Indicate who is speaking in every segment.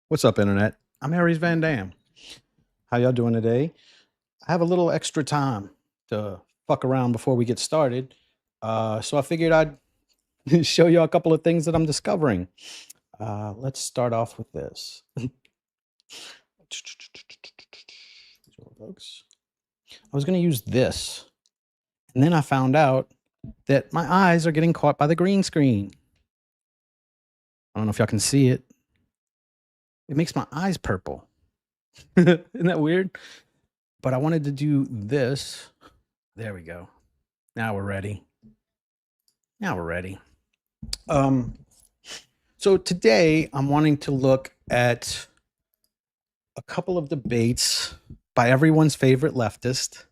Speaker 1: What's up, Internet? I'm Aries Van Dam. How y'all doing today? I have a little extra time to fuck around before we get started. So I figured I'd show you a couple of things that I'm discovering. Let's start off with this. Folks. I was going to use this, and then I found out that my eyes are getting caught by the green screen. I don't know if y'all can see it. It makes my eyes purple. Isn't that weird? But I wanted to do this. There we go. Now we're ready. So today I'm wanting to look at a couple of debates by everyone's favorite leftist.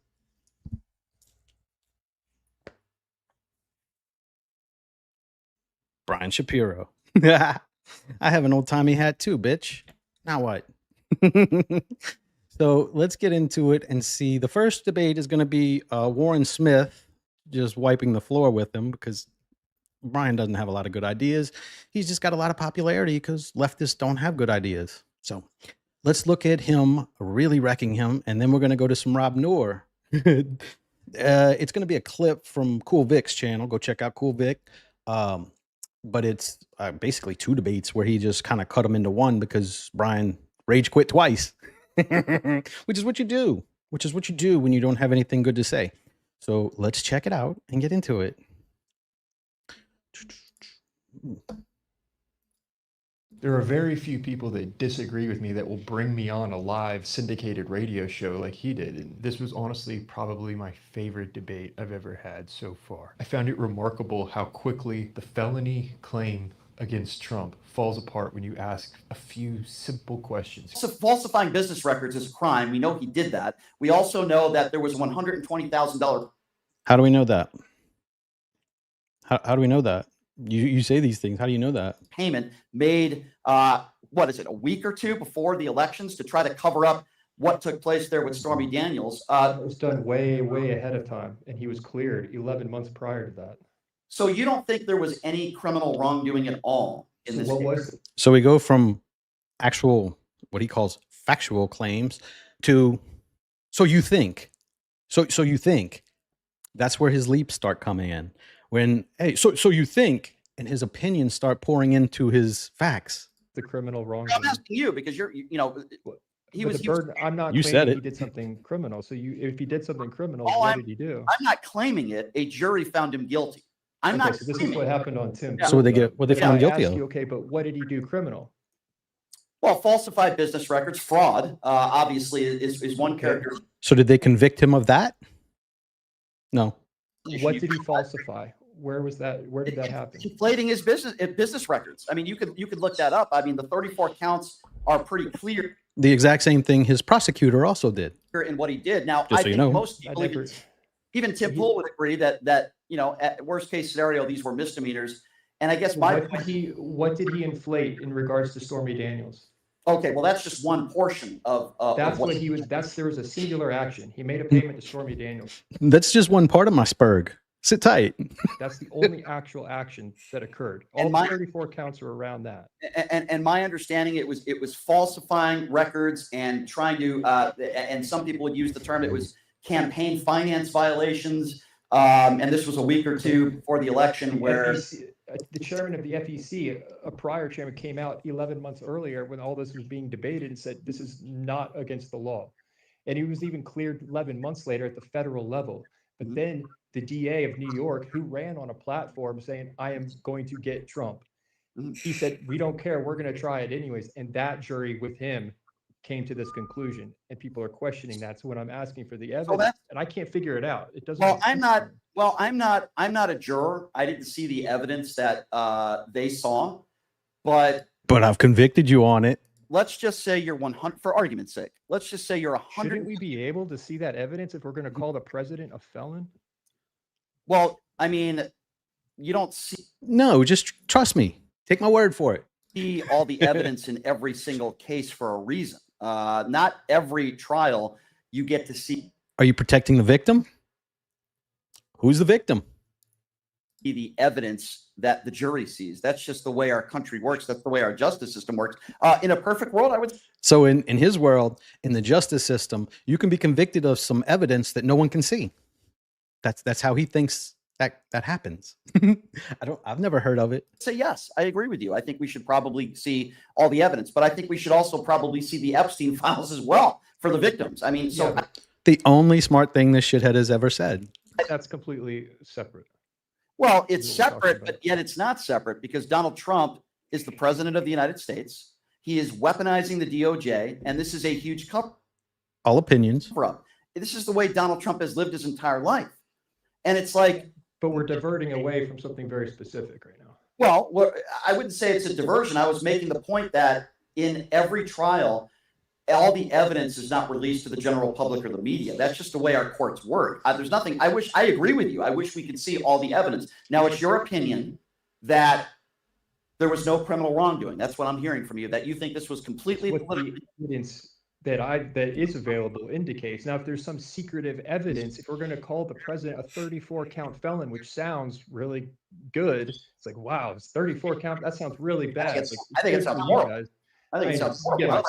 Speaker 1: Brian Shapiro. I have an old-timey hat too, bitch. Now what? So let's get into it and see. The first debate is going to be Warren Smith just wiping the floor with him because Brian doesn't have a lot of good ideas. He's just got a lot of popularity because leftists don't have good ideas. So let's look at him really wrecking him, and then we're going to go to some Rob Noerr. It's going to be a clip from Cool Vic's channel. Go check out Cool Vic. But it's basically two debates where he just kind of cut them into one because Brian rage quit twice, which is what you do. Which is what you do when you don't have anything good to say. So let's check it out and get into it.
Speaker 2: There are very few people that disagree with me that will bring me on a live syndicated radio show like he did. And this was honestly probably my favorite debate I've ever had so far. I found it remarkable how quickly the felony claim against Trump falls apart when you ask a few simple questions.
Speaker 3: So falsifying business records is a crime. We know he did that. We also know that there was $120,000.
Speaker 1: How do we know that? How do we know that? You say these things. How do you know that?
Speaker 3: Payment made, what is it, a week or two before the elections to try to cover up what took place there with Stormy Daniels.
Speaker 2: It was done way ahead of time, and he was cleared 11 months prior to that.
Speaker 3: So you don't think there was any criminal wrongdoing at all in this case?
Speaker 1: So we go from actual, what he calls factual claims to, so you think. So you think. That's where his leaps start coming in. When, hey, so you think, and his opinions start pouring into his facts.
Speaker 2: The criminal wrongdoing.
Speaker 3: I'm asking you because he was.
Speaker 2: I'm not.
Speaker 1: You said it.
Speaker 2: He did something criminal. So if he did something criminal, what did he do?
Speaker 3: I'm not claiming it. A jury found him guilty. I'm not.
Speaker 2: So this is what happened on Tim.
Speaker 1: So what they found guilty of?
Speaker 2: Okay, but what did he do criminal?
Speaker 3: Well, falsified business records, fraud, obviously is one character.
Speaker 1: So did they convict him of that? No.
Speaker 2: What did he falsify? Where was that? Where did that happen?
Speaker 3: Inflating his business records. I mean, you could look that up. I mean, the 34 counts are pretty clear.
Speaker 1: The exact same thing his prosecutor also did.
Speaker 3: In what he did. Now,
Speaker 1: Just
Speaker 3: I
Speaker 1: so you
Speaker 3: think
Speaker 1: know.
Speaker 3: most people, even Tim Pool would agree that at worst case scenario, these were misdemeanors. And I guess
Speaker 2: what did he inflate in regards to Stormy Daniels?
Speaker 3: Okay, well, that's just one portion of
Speaker 2: that's what he was. There was a singular action. He made a payment to Stormy Daniels.
Speaker 1: That's just one part of my spurg. Sit tight.
Speaker 2: That's the only actual action that occurred. All 34 counts are around that.
Speaker 3: And my understanding, it was falsifying records and trying to, and some people would use the term, it was campaign finance violations. And this was a week or two before the election where
Speaker 2: the chairman of the FEC, a prior chairman, came out 11 months earlier when all this was being debated and said this is not against the law. And he was even cleared 11 months later at the federal level. But then the DA of New York, who ran on a platform saying, I am going to get Trump, he said, we don't care. We're going to try it anyways. And that jury with him came to this conclusion. And people are questioning that. So when I'm asking for the evidence, and I can't figure it out, it doesn't.
Speaker 3: Well, I'm not a juror. I didn't see the evidence that they saw, but
Speaker 1: I've convicted you on it.
Speaker 3: Let's just say you're 100, for argument's sake. Let's just say you're 100.
Speaker 2: Shouldn't we be able to see that evidence if we're going to call the president a felon?
Speaker 3: Well, I mean, you don't see.
Speaker 1: No, just trust me. Take my word for it.
Speaker 3: See all the evidence in every single case for a reason. Not every trial you get to see.
Speaker 1: Are you protecting the victim? Who's the victim?
Speaker 3: the evidence that the jury sees. That's just the way our country works. That's the way our justice system works. In a perfect world, I would.
Speaker 1: So in his world, in the justice system, you can be convicted of some evidence that no one can see. That's how he thinks that happens. I've never heard of it.
Speaker 3: Say yes, I agree with you. I think we should probably see all the evidence, but I think we should also probably see the Epstein files as well for the victims. I mean, so
Speaker 1: the only smart thing this shithead has ever said.
Speaker 2: That's completely separate.
Speaker 3: Well, it's separate, but yet it's not separate because Donald Trump is the president of the United States. He is weaponizing the DOJ, and this is a huge cover.
Speaker 1: All opinions.
Speaker 3: This is the way Donald Trump has lived his entire life. And it's like,
Speaker 2: but we're diverting away from something very specific right now.
Speaker 3: Well, I wouldn't say it's a diversion. I was making the point that in every trial, all the evidence is not released to the general public or the media. That's just the way our courts work. There's nothing. I agree with you. I wish we could see all the evidence. Now, it's your opinion that there was no criminal wrongdoing. That's what I'm hearing from you, that you think this was completely
Speaker 2: what the evidence that is available indicates. Now, if there's some secretive evidence, if we're going to call the president a 34 count felon, which sounds really good, it's like, wow, it's 34 count. That sounds really bad.
Speaker 3: I think it sounds horrible. I think it sounds horrible.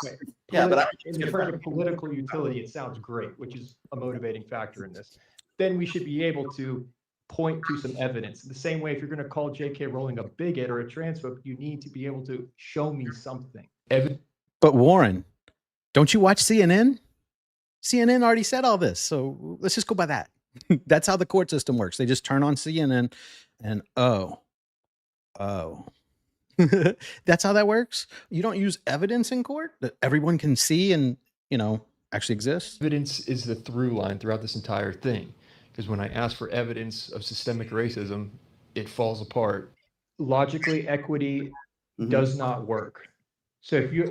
Speaker 3: Yeah, but
Speaker 2: in terms of political utility, it sounds great, which is a motivating factor in this. Then we should be able to point to some evidence. The same way, if you're going to call J.K. Rowling a bigot or a transphobe, you need to be able to show me something.
Speaker 1: But Warren, don't you watch CNN? CNN already said all this, so let's just go by that. That's how the court system works. They just turn on CNN and oh. That's how that works. You don't use evidence in court that everyone can see and, actually exists.
Speaker 2: Evidence is the through line throughout this entire thing. Because when I ask for evidence of systemic racism, it falls apart. Logically, equity does not work. So if you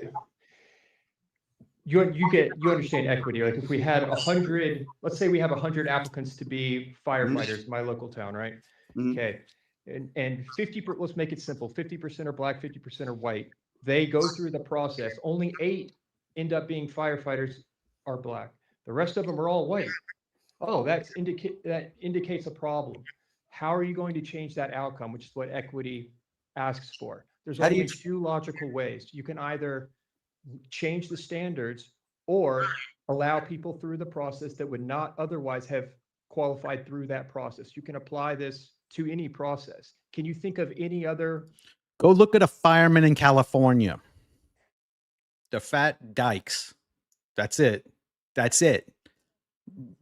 Speaker 2: understand equity. Like if we had 100, let's say we have 100 applicants to be firefighters in my local town, right? Okay. And 50, let's make it simple. 50% are black, 50% are white. They go through the process. Only 8 end up being firefighters are black. The rest of them are all white. Oh, that indicates a problem. How are you going to change that outcome, which is what equity asks for? There's only 2 logical ways. You can either change the standards or allow people through the process that would not otherwise have qualified through that process. You can apply this to any process. Can you think of any other?
Speaker 1: Go look at a fireman in California. The fat dykes. That's it.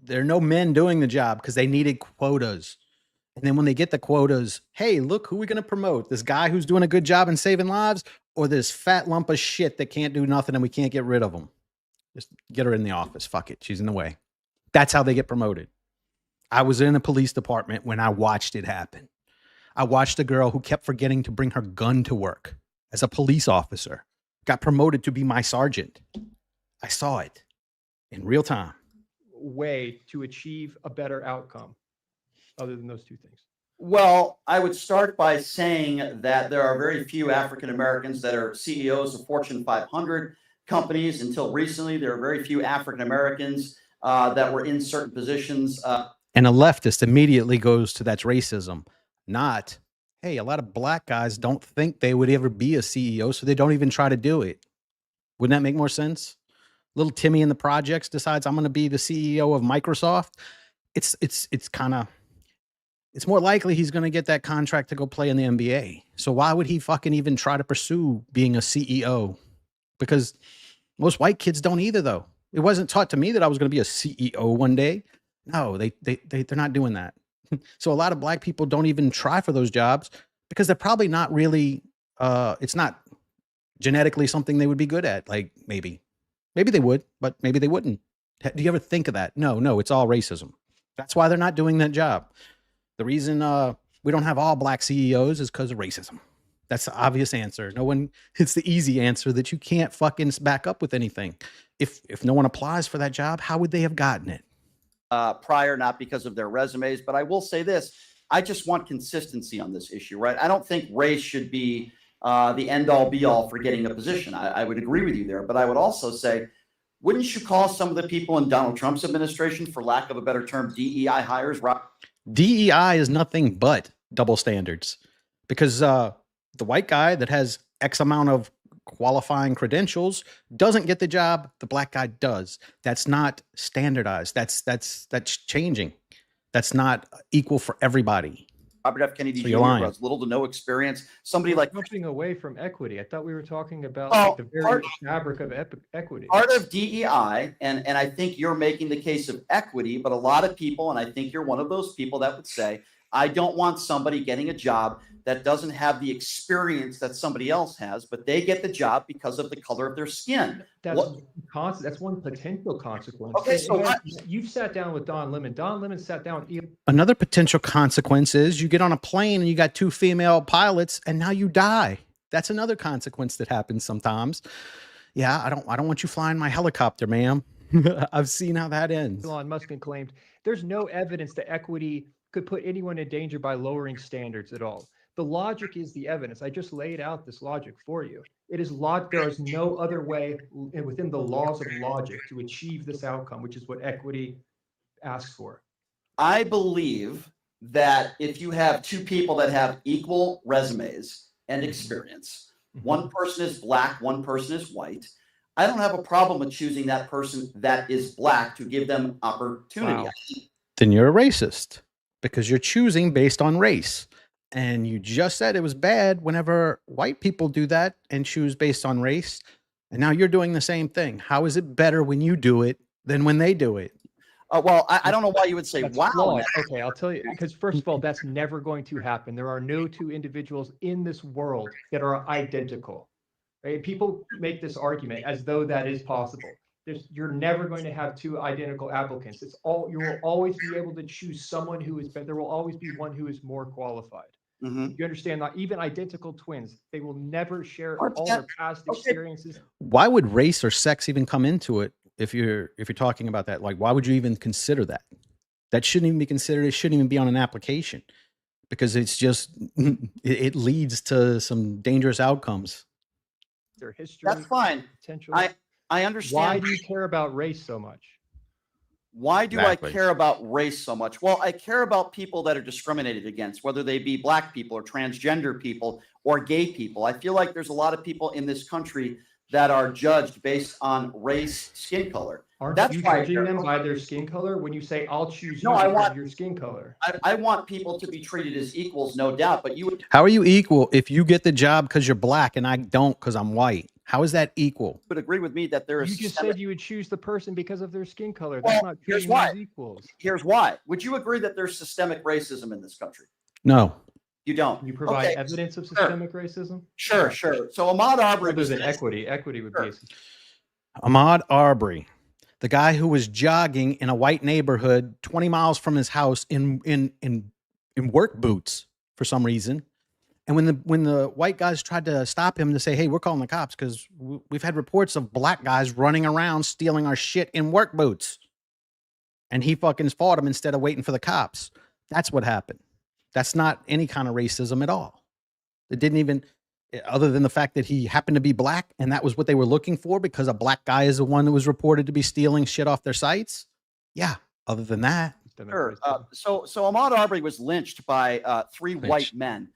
Speaker 1: There are no men doing the job because they needed quotas. And then when they get the quotas, hey, look, who are we going to promote? This guy who's doing a good job in saving lives, or this fat lump of shit that can't do nothing and we can't get rid of him? Just get her in the office. Fuck it. She's in the way. That's how they get promoted. I was in a police department when I watched it happen. I watched a girl who kept forgetting to bring her gun to work as a police officer, got promoted to be my sergeant. I saw it in real time.
Speaker 2: Way to achieve a better outcome other than those 2 things?
Speaker 3: Well, I would start by saying that there are very few African Americans that are CEOs of Fortune 500 companies. Until recently, there are very few African Americans that were in certain positions.
Speaker 1: And a leftist immediately goes to that's racism, not, hey, a lot of black guys don't think they would ever be a CEO, so they don't even try to do it. Wouldn't that make more sense? Little Timmy in the projects decides I'm going to be the CEO of Microsoft. It's more likely he's going to get that contract to go play in the NBA. So why would he fucking even try to pursue being a CEO? Because most white kids don't either, though. It wasn't taught to me that I was going to be a CEO one day. No, they're not doing that. So a lot of black people don't even try for those jobs because they're probably not really, it's not genetically something they would be good at. Like maybe they would, but maybe they wouldn't. Do you ever think of that? No, it's all racism. That's why they're not doing that job. The reason we don't have all black CEOs is because of racism. That's the obvious answer. It's the easy answer that you can't fucking back up with anything. If no one applies for that job, how would they have gotten it?
Speaker 3: Prior, not because of their resumes, but I will say this. I just want consistency on this issue, right? I don't think race should be the end all be all for getting a position. I would agree with you there, but I would also say, wouldn't you call some of the people in Donald Trump's administration, for lack of a better term, DEI hires?
Speaker 1: DEI is nothing but double standards, because the white guy that has X amount of qualifying credentials doesn't get the job. The black guy does. That's not standardized. That's changing. That's not equal for everybody.
Speaker 3: Robert F. Kennedy
Speaker 1: So
Speaker 3: Jr.
Speaker 1: you're lying.
Speaker 3: has little to no experience. Somebody
Speaker 2: We're
Speaker 3: like
Speaker 2: jumping away from equity. I thought we were talking about
Speaker 3: Oh,
Speaker 2: the very fabric of equity.
Speaker 3: part of DEI, and I think you're making the case of equity, but a lot of people, and I think you're one of those people that would say, I don't want somebody getting a job that doesn't have the experience that somebody else has, but they get the job because of the color of their skin.
Speaker 2: That's one potential consequence.
Speaker 3: Okay, so
Speaker 2: Again,
Speaker 3: what?
Speaker 2: You've sat down with Don Lemon. Don Lemon sat down with
Speaker 1: Another potential consequence is you get on a plane and you got 2 female pilots and now you die. That's another consequence that happens sometimes. Yeah, I don't want you flying my helicopter, ma'am. I've seen how that ends.
Speaker 2: Elon Musk and claimed there's no evidence that equity could put anyone in danger by lowering standards at all. The logic is the evidence. I just laid out this logic for you. It is there is no other way within the laws of logic to achieve this outcome, which is what equity asks for.
Speaker 3: I believe that if you have 2 people that have equal resumes and experience, one person is black, one person is white, I don't have a problem with choosing that person that is black to give them opportunity.
Speaker 2: Wow.
Speaker 1: Then you're a racist because you're choosing based on race. And you just said it was bad whenever white people do that and choose based on race. And now you're doing the same thing. How is it better when you do it than when they do it?
Speaker 3: Well, I don't know why you would say,
Speaker 2: That's
Speaker 3: wow.
Speaker 2: flawed. Okay, I'll tell you, because first of all, that's never going to happen. There are no 2 individuals in this world that are identical. Right? People make this argument as though that is possible. You're never going to have 2 identical applicants. You will always be able to choose someone who is better. There will always be one who is more qualified. You understand that even identical twins, they will never share all their past experiences.
Speaker 1: Why would race or sex even come into it if you're talking about that? Like, why would you even consider that? That shouldn't even be considered. It shouldn't even be on an application because it's just it leads to some dangerous outcomes.
Speaker 2: Their history.
Speaker 3: That's fine.
Speaker 2: Potential.
Speaker 3: I understand.
Speaker 2: Why do you care about race so much?
Speaker 3: Why do
Speaker 1: Exactly.
Speaker 3: I care about race so much? Well, I care about people that are discriminated against, whether they be black people or transgender people or gay people. I feel like there's a lot of people in this country that are judged based on race, skin color.
Speaker 2: Aren't you judging them by their skin color when you say, I'll choose you because of your skin color?
Speaker 3: I want people to be treated as equals, no doubt, but you would.
Speaker 1: How are you equal if you get the job because you're black and I don't because I'm white? How is that equal?
Speaker 3: Would agree with me that there is.
Speaker 2: You just said you would choose the person because of their skin color. That's not treating them as equals.
Speaker 3: Here's why. Would you agree that there's systemic racism in this country?
Speaker 1: No.
Speaker 3: You don't.
Speaker 2: You provide evidence of systemic racism?
Speaker 3: Sure. So Ahmaud Arbery
Speaker 2: was an equity. Equity would be.
Speaker 1: Ahmaud Arbery, the guy who was jogging in a white neighborhood 20 miles from his house in work boots for some reason. And when the white guys tried to stop him to say, hey, we're calling the cops because we've had reports of black guys running around stealing our shit in work boots. And he fucking fought him instead of waiting for the cops. That's what happened. That's not any kind of racism at all. It didn't even, other than the fact that he happened to be black and that was what they were looking for because a black guy is the one that was reported to be stealing shit off their sites. Yeah. Other than that.
Speaker 3: Sure. So Ahmaud Arbery was lynched by 3 white men.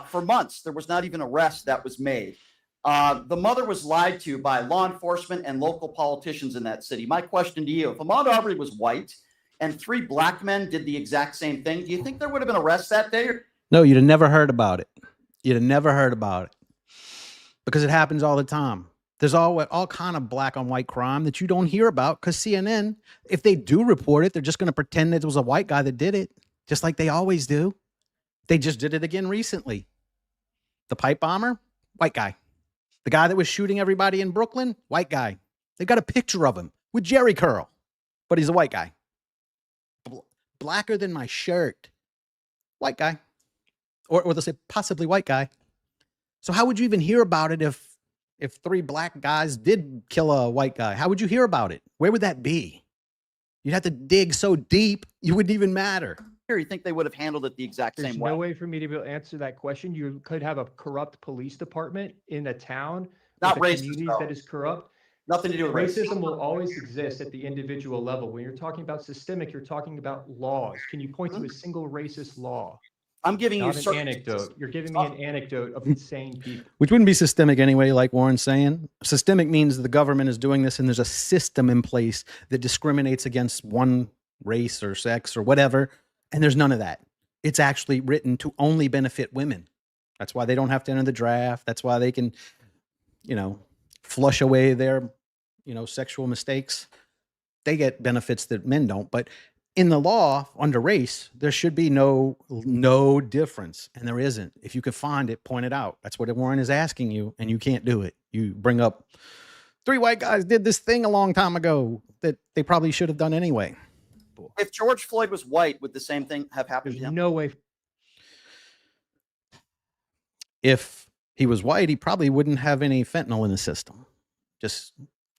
Speaker 3: For months, there was not even an arrest that was made. The mother was lied to by law enforcement and local politicians in that city. My question to you, if Ahmaud Arbery was white and 3 black men did the exact same thing, do you think there would have been arrests that day?
Speaker 1: No, you'd have never heard about it. You'd have never heard about it because it happens all the time. There's all kind of black on white crime that you don't hear about because CNN, if they do report it, they're just going to pretend that it was a white guy that did it, just like they always do. They just did it again recently. The pipe bomber, white guy. The guy that was shooting everybody in Brooklyn, white guy. They got a picture of him with Jerry curl, but he's a white guy. Blacker than my shirt. White guy. Or they'll say possibly white guy. So how would you even hear about it if 3 black guys did kill a white guy? How would you hear about it? Where would that be? You'd have to dig so deep, you wouldn't even matter.
Speaker 3: You think they would have handled it the exact same way?
Speaker 2: There's no way for me to be able to answer that question. You could have a corrupt police department in a town,
Speaker 3: not
Speaker 2: with a
Speaker 3: racist,
Speaker 2: community that is corrupt.
Speaker 3: Nothing to do with
Speaker 2: racism. Will always exist at the individual level. When you're talking about systemic, you're talking about laws. Can you point to a single racist law?
Speaker 3: I'm giving you
Speaker 2: Not an
Speaker 3: circumstances.
Speaker 2: anecdote. You're giving me an anecdote of insane people.
Speaker 1: Which wouldn't be systemic anyway, like Warren's saying. Systemic means the government is doing this and there's a system in place that discriminates against one race or sex or whatever. And there's none of that. It's actually written to only benefit women. That's why they don't have to enter the draft. That's why they can, you know, flush away their, you know, sexual mistakes. They get benefits that men don't. But in the law under race, there should be no difference, and there isn't. If you could find it, point it out. That's what Warren is asking you, and you can't do it. You bring up 3 white guys did this thing a long time ago that they probably should have done anyway.
Speaker 3: If George Floyd was white, would the same thing have happened
Speaker 2: There's
Speaker 3: to him?
Speaker 2: no way.
Speaker 1: If he was white, he probably wouldn't have any fentanyl in the system. Just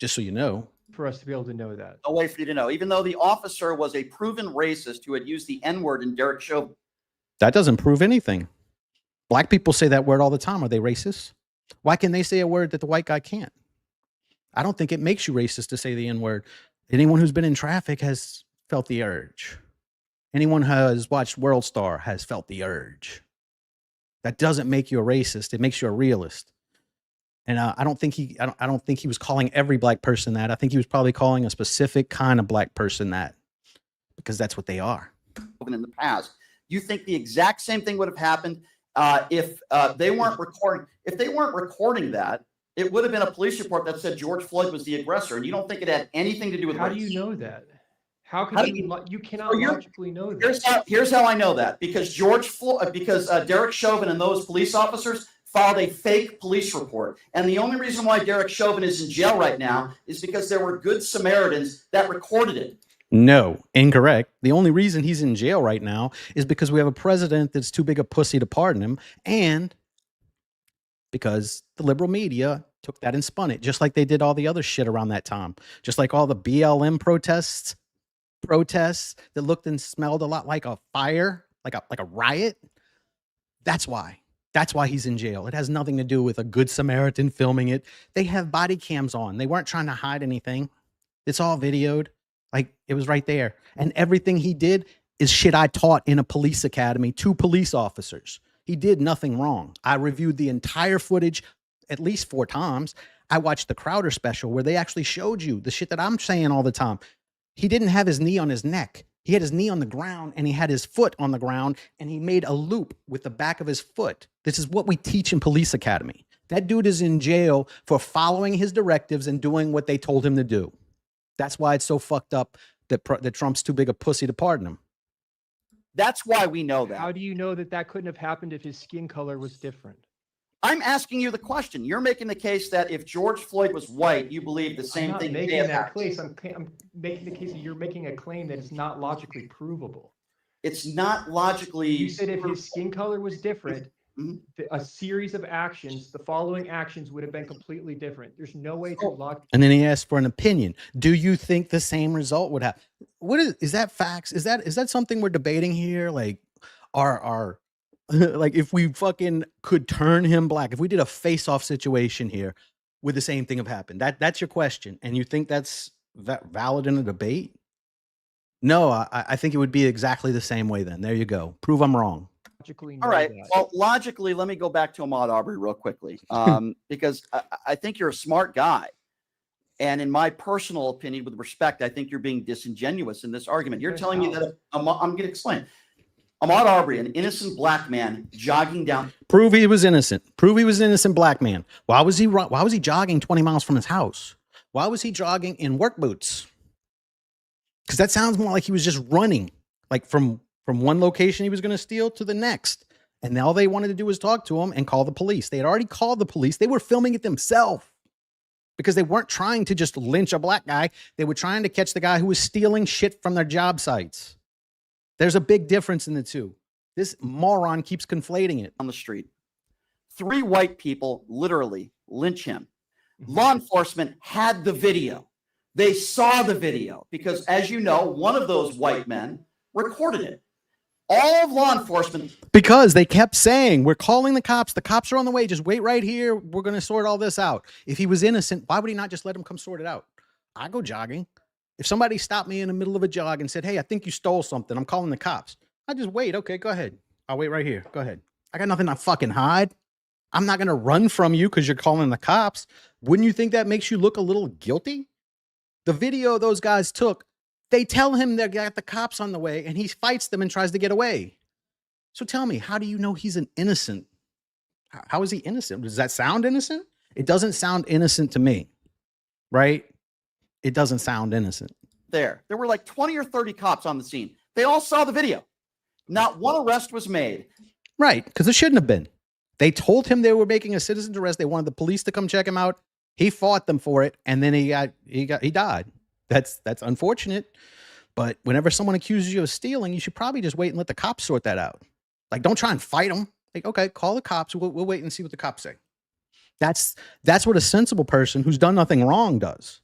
Speaker 1: so you know.
Speaker 2: For us to be able to know that.
Speaker 3: No way for you to know. Even though the officer was a proven racist who had used the N-word in Derek Chauvin.
Speaker 1: That doesn't prove anything. Black people say that word all the time. Are they racist? Why can they say a word that the white guy can't? I don't think it makes you racist to say the N-word. Anyone who's been in traffic has felt the urge. Anyone who has watched World Star has felt the urge. That doesn't make you a racist. It makes you a realist. And I don't think he was calling every black person that. I think he was probably calling a specific kind of black person that, because that's what they are.
Speaker 3: In the past, you think the exact same thing would have happened if they weren't recording? If they weren't recording that, it would have been a police report that said George Floyd was the aggressor, and you don't think it had anything to do with
Speaker 2: How
Speaker 3: race?
Speaker 2: do you know that? How can you cannot logically know that?
Speaker 3: Here's how I know that, because Derek Chauvin and those police officers filed a fake police report. And the only reason why Derek Chauvin is in jail right now is because there were good Samaritans that recorded it.
Speaker 1: No, incorrect. The only reason he's in jail right now is because we have a president that's too big a pussy to pardon him, and because the liberal media took that and spun it, just like they did all the other shit around that time. Just like all the BLM protests that looked and smelled a lot like a fire, like a riot. That's why he's in jail. It has nothing to do with a good Samaritan filming it. They have body cams on. They weren't trying to hide anything. It's all videoed. Like, it was right there. And everything he did is shit I taught in a police academy to police officers. He did nothing wrong. I reviewed the entire footage at least 4 times. I watched the Crowder special where they actually showed you the shit that I'm saying all the time. He didn't have his knee on his neck. He had his knee on the ground and he had his foot on the ground and he made a loop with the back of his foot. This is what we teach in police academy. That dude is in jail for following his directives and doing what they told him to do. That's why it's so fucked up that Trump's too big a pussy to pardon him.
Speaker 3: That's why we know that.
Speaker 2: How do you know that couldn't have happened if his skin color was different?
Speaker 3: I'm asking you the question. You're making the case that if George Floyd was white, you believe the same thing.
Speaker 2: I'm not making that case. I'm making the case that you're making a claim that it's not logically provable.
Speaker 3: It's not logically.
Speaker 2: You said if his skin color was different, a series of actions, the following actions would have been completely different. There's no way to log.
Speaker 1: And then he asked for an opinion. Do you think the same result would happen? What is that facts? Is that something we're debating here? Like, are like, if we fucking could turn him black, if we did a face-off situation here, would the same thing have happened? That's your question. And you think that's valid in a debate? No, I think it would be exactly the same way then. There you go. Prove I'm wrong.
Speaker 3: All right. Well, logically, let me go back to Ahmaud Arbery real quickly, because I think you're a smart guy. And in my personal opinion, with respect, I think you're being disingenuous in this argument. You're telling me that I'm going to explain. Ahmaud Arbery, an innocent black man jogging down.
Speaker 1: Prove he was innocent. Prove he was an innocent black man. Why was he jogging 20 miles from his house? Why was he jogging in work boots? Because that sounds more like he was just running, like from one location he was going to steal to the next. And all they wanted to do was talk to him and call the police. They had already called the police. They were filming it themselves because they weren't trying to just lynch a black guy. They were trying to catch the guy who was stealing shit from their job sites. There's a big difference in the two. This moron keeps conflating it.
Speaker 3: On the street, 3 white people literally lynch him. Law enforcement had the video. They saw the video because, as you know, one of those white men recorded it. All of law enforcement.
Speaker 1: Because they kept saying, we're calling the cops. The cops are on the way. Just wait right here. We're going to sort all this out. If he was innocent, why would he not just let him come sort it out? I go jogging. If somebody stopped me in the middle of a jog and said, hey, I think you stole something, I'm calling the cops. I just wait. Okay, go ahead. I'll wait right here. Go ahead. I got nothing to fucking hide. I'm not going to run from you because you're calling the cops. Wouldn't you think that makes you look a little guilty? The video those guys took, they tell him they got the cops on the way and he fights them and tries to get away. So tell me, how do you know he's an innocent? How is he innocent? Does that sound innocent? It doesn't sound innocent to me, right? It doesn't sound innocent.
Speaker 3: There were like 20 or 30 cops on the scene. They all saw the video. Not one arrest was made.
Speaker 1: Right, because it shouldn't have been. They told him they were making a citizen's arrest. They wanted the police to come check him out. He fought them for it, and then he died. That's unfortunate. But whenever someone accuses you of stealing, you should probably just wait and let the cops sort that out. Like, don't try and fight them. Like, okay, call the cops. We'll wait and see what the cops say. That's what a sensible person who's done nothing wrong does.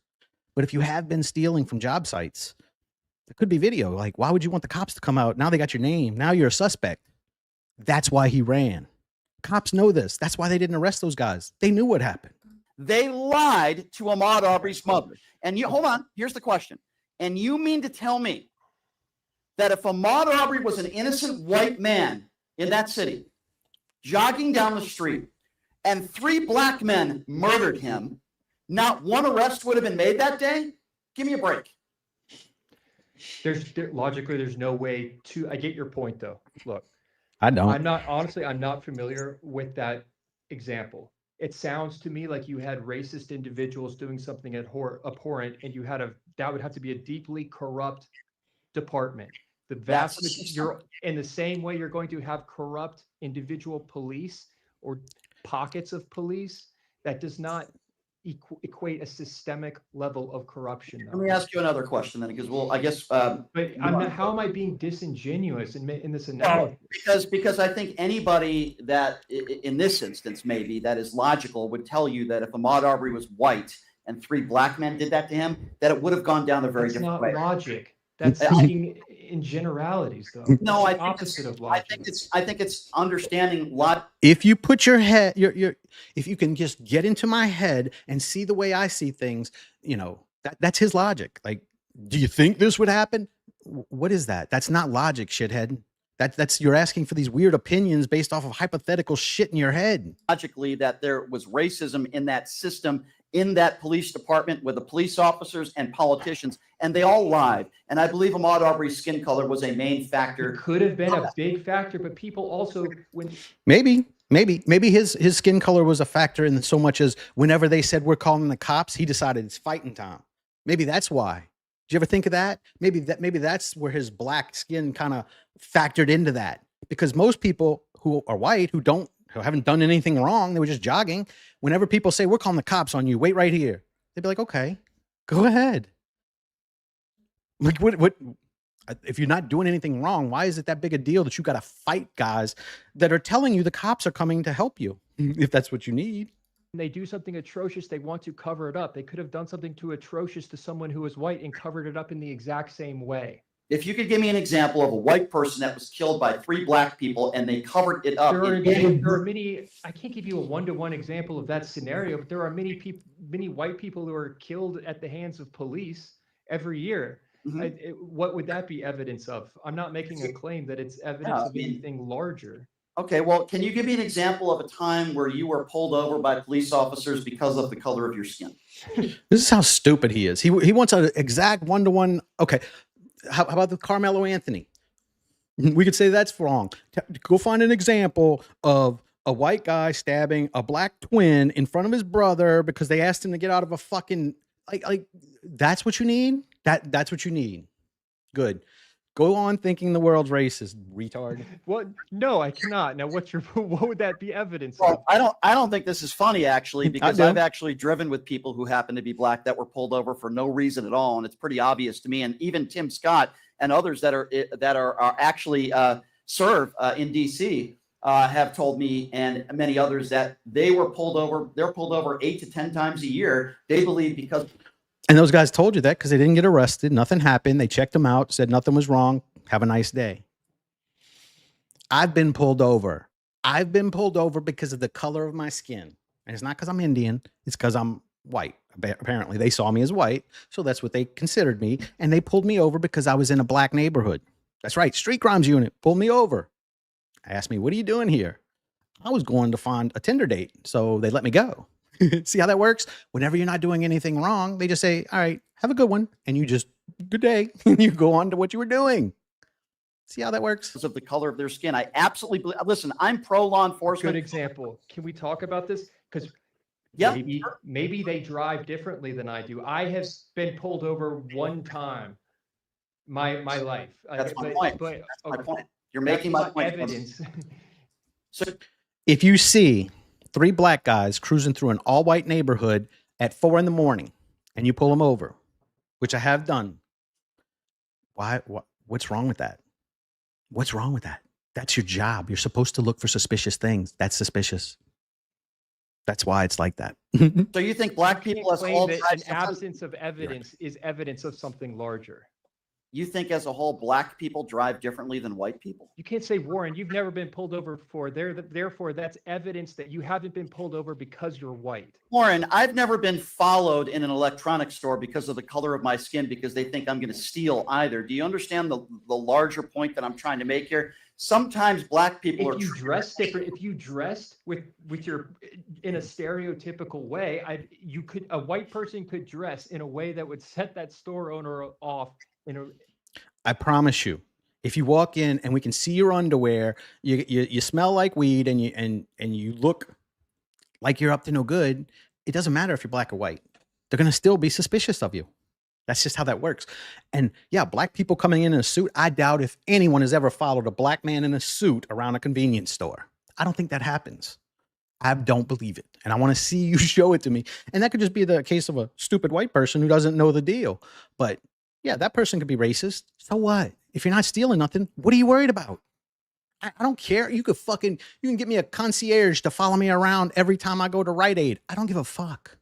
Speaker 1: But if you have been stealing from job sites, there could be video. Like, why would you want the cops to come out? Now they got your name. Now you're a suspect. That's why he ran. Cops know this. That's why they didn't arrest those guys. They knew what happened.
Speaker 3: They lied to Ahmaud Arbery's mother. And hold on, here's the question. And you mean to tell me that if Ahmaud Arbery was an innocent white man in that city, jogging down the street, and 3 black men murdered him, not one arrest would have been made that day? Give me a break.
Speaker 2: Logically, there's no way to. I get your point, though. Look,
Speaker 1: I don't.
Speaker 2: I'm not familiar with that example. It sounds to me like you had racist individuals doing something abhorrent, and that would have to be a deeply corrupt department. You're in the same way you're going to have corrupt individual police or pockets of police. That does not equate a systemic level of corruption.
Speaker 3: Let me ask you another question then, because I guess.
Speaker 2: But how am I being disingenuous in this analogy?
Speaker 3: Because I think anybody that, in this instance, maybe that is logical, would tell you that if Ahmaud Arbery was white and 3 black men did that to him, that it would have gone down a very different way.
Speaker 2: That's not logic. That's speaking in generalities, though.
Speaker 3: No, I think
Speaker 2: opposite of logic.
Speaker 3: I think it's understanding what.
Speaker 1: If you put your head, if you can just get into my head and see the way I see things, that's his logic. Like, do you think this would happen? What is that? That's not logic, shithead. That's you're asking for these weird opinions based off of hypothetical shit in your head.
Speaker 3: Logically, that there was racism in that system, in that police department with the police officers and politicians, and they all lied. And I believe Ahmaud Arbery's skin color was a main factor.
Speaker 2: It could have been a big factor, but people also
Speaker 1: maybe his skin color was a factor in so much as whenever they said we're calling the cops, he decided it's fighting time. Maybe that's why. Did you ever think of that? Maybe that's where his black skin kind of factored into that, because most people who are white who haven't done anything wrong, they were just jogging. Whenever people say we're calling the cops on you, wait right here, they'd be like, okay, go ahead. Like what if you're not doing anything wrong, why is it that big a deal that you got to fight guys that are telling you the cops are coming to help you if that's what you need?
Speaker 2: They do something atrocious, they want to cover it up. They could have done something too atrocious to someone who was white and covered it up in the exact same way.
Speaker 3: If you could give me an example of a white person that was killed by 3 black people and they covered it up.
Speaker 2: There are many, I can't give you a one-to-one example of that scenario, but there are many white people who are killed at the hands of police every year. Mm-hmm. What would that be evidence of? I'm not making a claim that it's evidence of anything larger.
Speaker 3: Okay, well, can you give me an example of a time where you were pulled over by police officers because of the color of your skin?
Speaker 1: This is how stupid he is. He wants an exact one-to-one. Okay, how about the Carmelo Anthony? We could say that's wrong. Go find an example of a white guy stabbing a black twin in front of his brother because they asked him to get out of a fucking like that's what you need? That's what you need. Good. Go on thinking the world's racist, retard.
Speaker 2: What? No, I cannot. Now, what would that be evidence
Speaker 3: of?
Speaker 2: Well,
Speaker 3: I don't think this is funny, actually, because I've actually driven with people who happen to be black that were pulled over for no reason at all, and it's pretty obvious to me. And even Tim Scott and others that are actually serve in D.C. Have told me, and many others, that they were pulled over. They're pulled over 8 to 10 times a year. They believe because.
Speaker 1: And those guys told you that because they didn't get arrested. Nothing happened. They checked them out, said nothing was wrong. Have a nice day. I've been pulled over. I've been pulled over because of the color of my skin. And it's not because I'm Indian. It's because I'm white. Apparently, they saw me as white. So that's what they considered me. And they pulled me over because I was in a black neighborhood. That's right. Street crimes unit pulled me over. asked me, what are you doing here? I was going to find a Tinder date, so they let me go. See how that works? Whenever you're not doing anything wrong, they just say, all right, have a good one. And you just, good day. And you go on to what you were doing. See how that works?
Speaker 3: Of the color of their skin. I absolutely believe, listen, I'm pro law enforcement.
Speaker 2: Good example. Can we talk about this? Because
Speaker 3: Yeah,
Speaker 2: maybe they drive differently than I do. I have been pulled over one time my life.
Speaker 3: that's my point.
Speaker 2: But,
Speaker 3: That's my point. You're making my point.
Speaker 2: Evidence.
Speaker 3: So
Speaker 1: if you see 3 black guys cruising through an all-white neighborhood at 4 a.m. and you pull them over, which I have done, what's wrong with that? What's wrong with that? That's your job. You're supposed to look for suspicious things. That's suspicious. That's why it's like that.
Speaker 3: so you think black people as a whole,
Speaker 2: an absence of evidence is evidence of something larger?
Speaker 3: You think as a whole, black people drive differently than white people?
Speaker 2: You can't say, Warren, you've never been pulled over before. Therefore, that's evidence that you haven't been pulled over because you're white.
Speaker 3: Warren, I've never been followed in an electronics store because of the color of my skin, because they think I'm going to steal either. Do you understand the larger point that I'm trying to make here? Sometimes black people
Speaker 2: if you dress different, if you dressed with your in a stereotypical way, a white person could dress in a way that would set that store owner off.
Speaker 1: I promise you, if you walk in and we can see your underwear, you smell like weed, and you look like you're up to no good, it doesn't matter if you're black or white. They're gonna still be suspicious of you. That's just how that works. And yeah, black people coming in a suit, I doubt if anyone has ever followed a black man in a suit around a convenience store. I don't think that happens. I don't believe it. And I want to see you show it to me. And that could just be the case of a stupid white person who doesn't know the deal. But yeah, that person could be racist. So what? If you're not stealing nothing, what are you worried about? I don't care. You can get me a concierge to follow me around every time I go to Rite Aid. I don't give a fuck.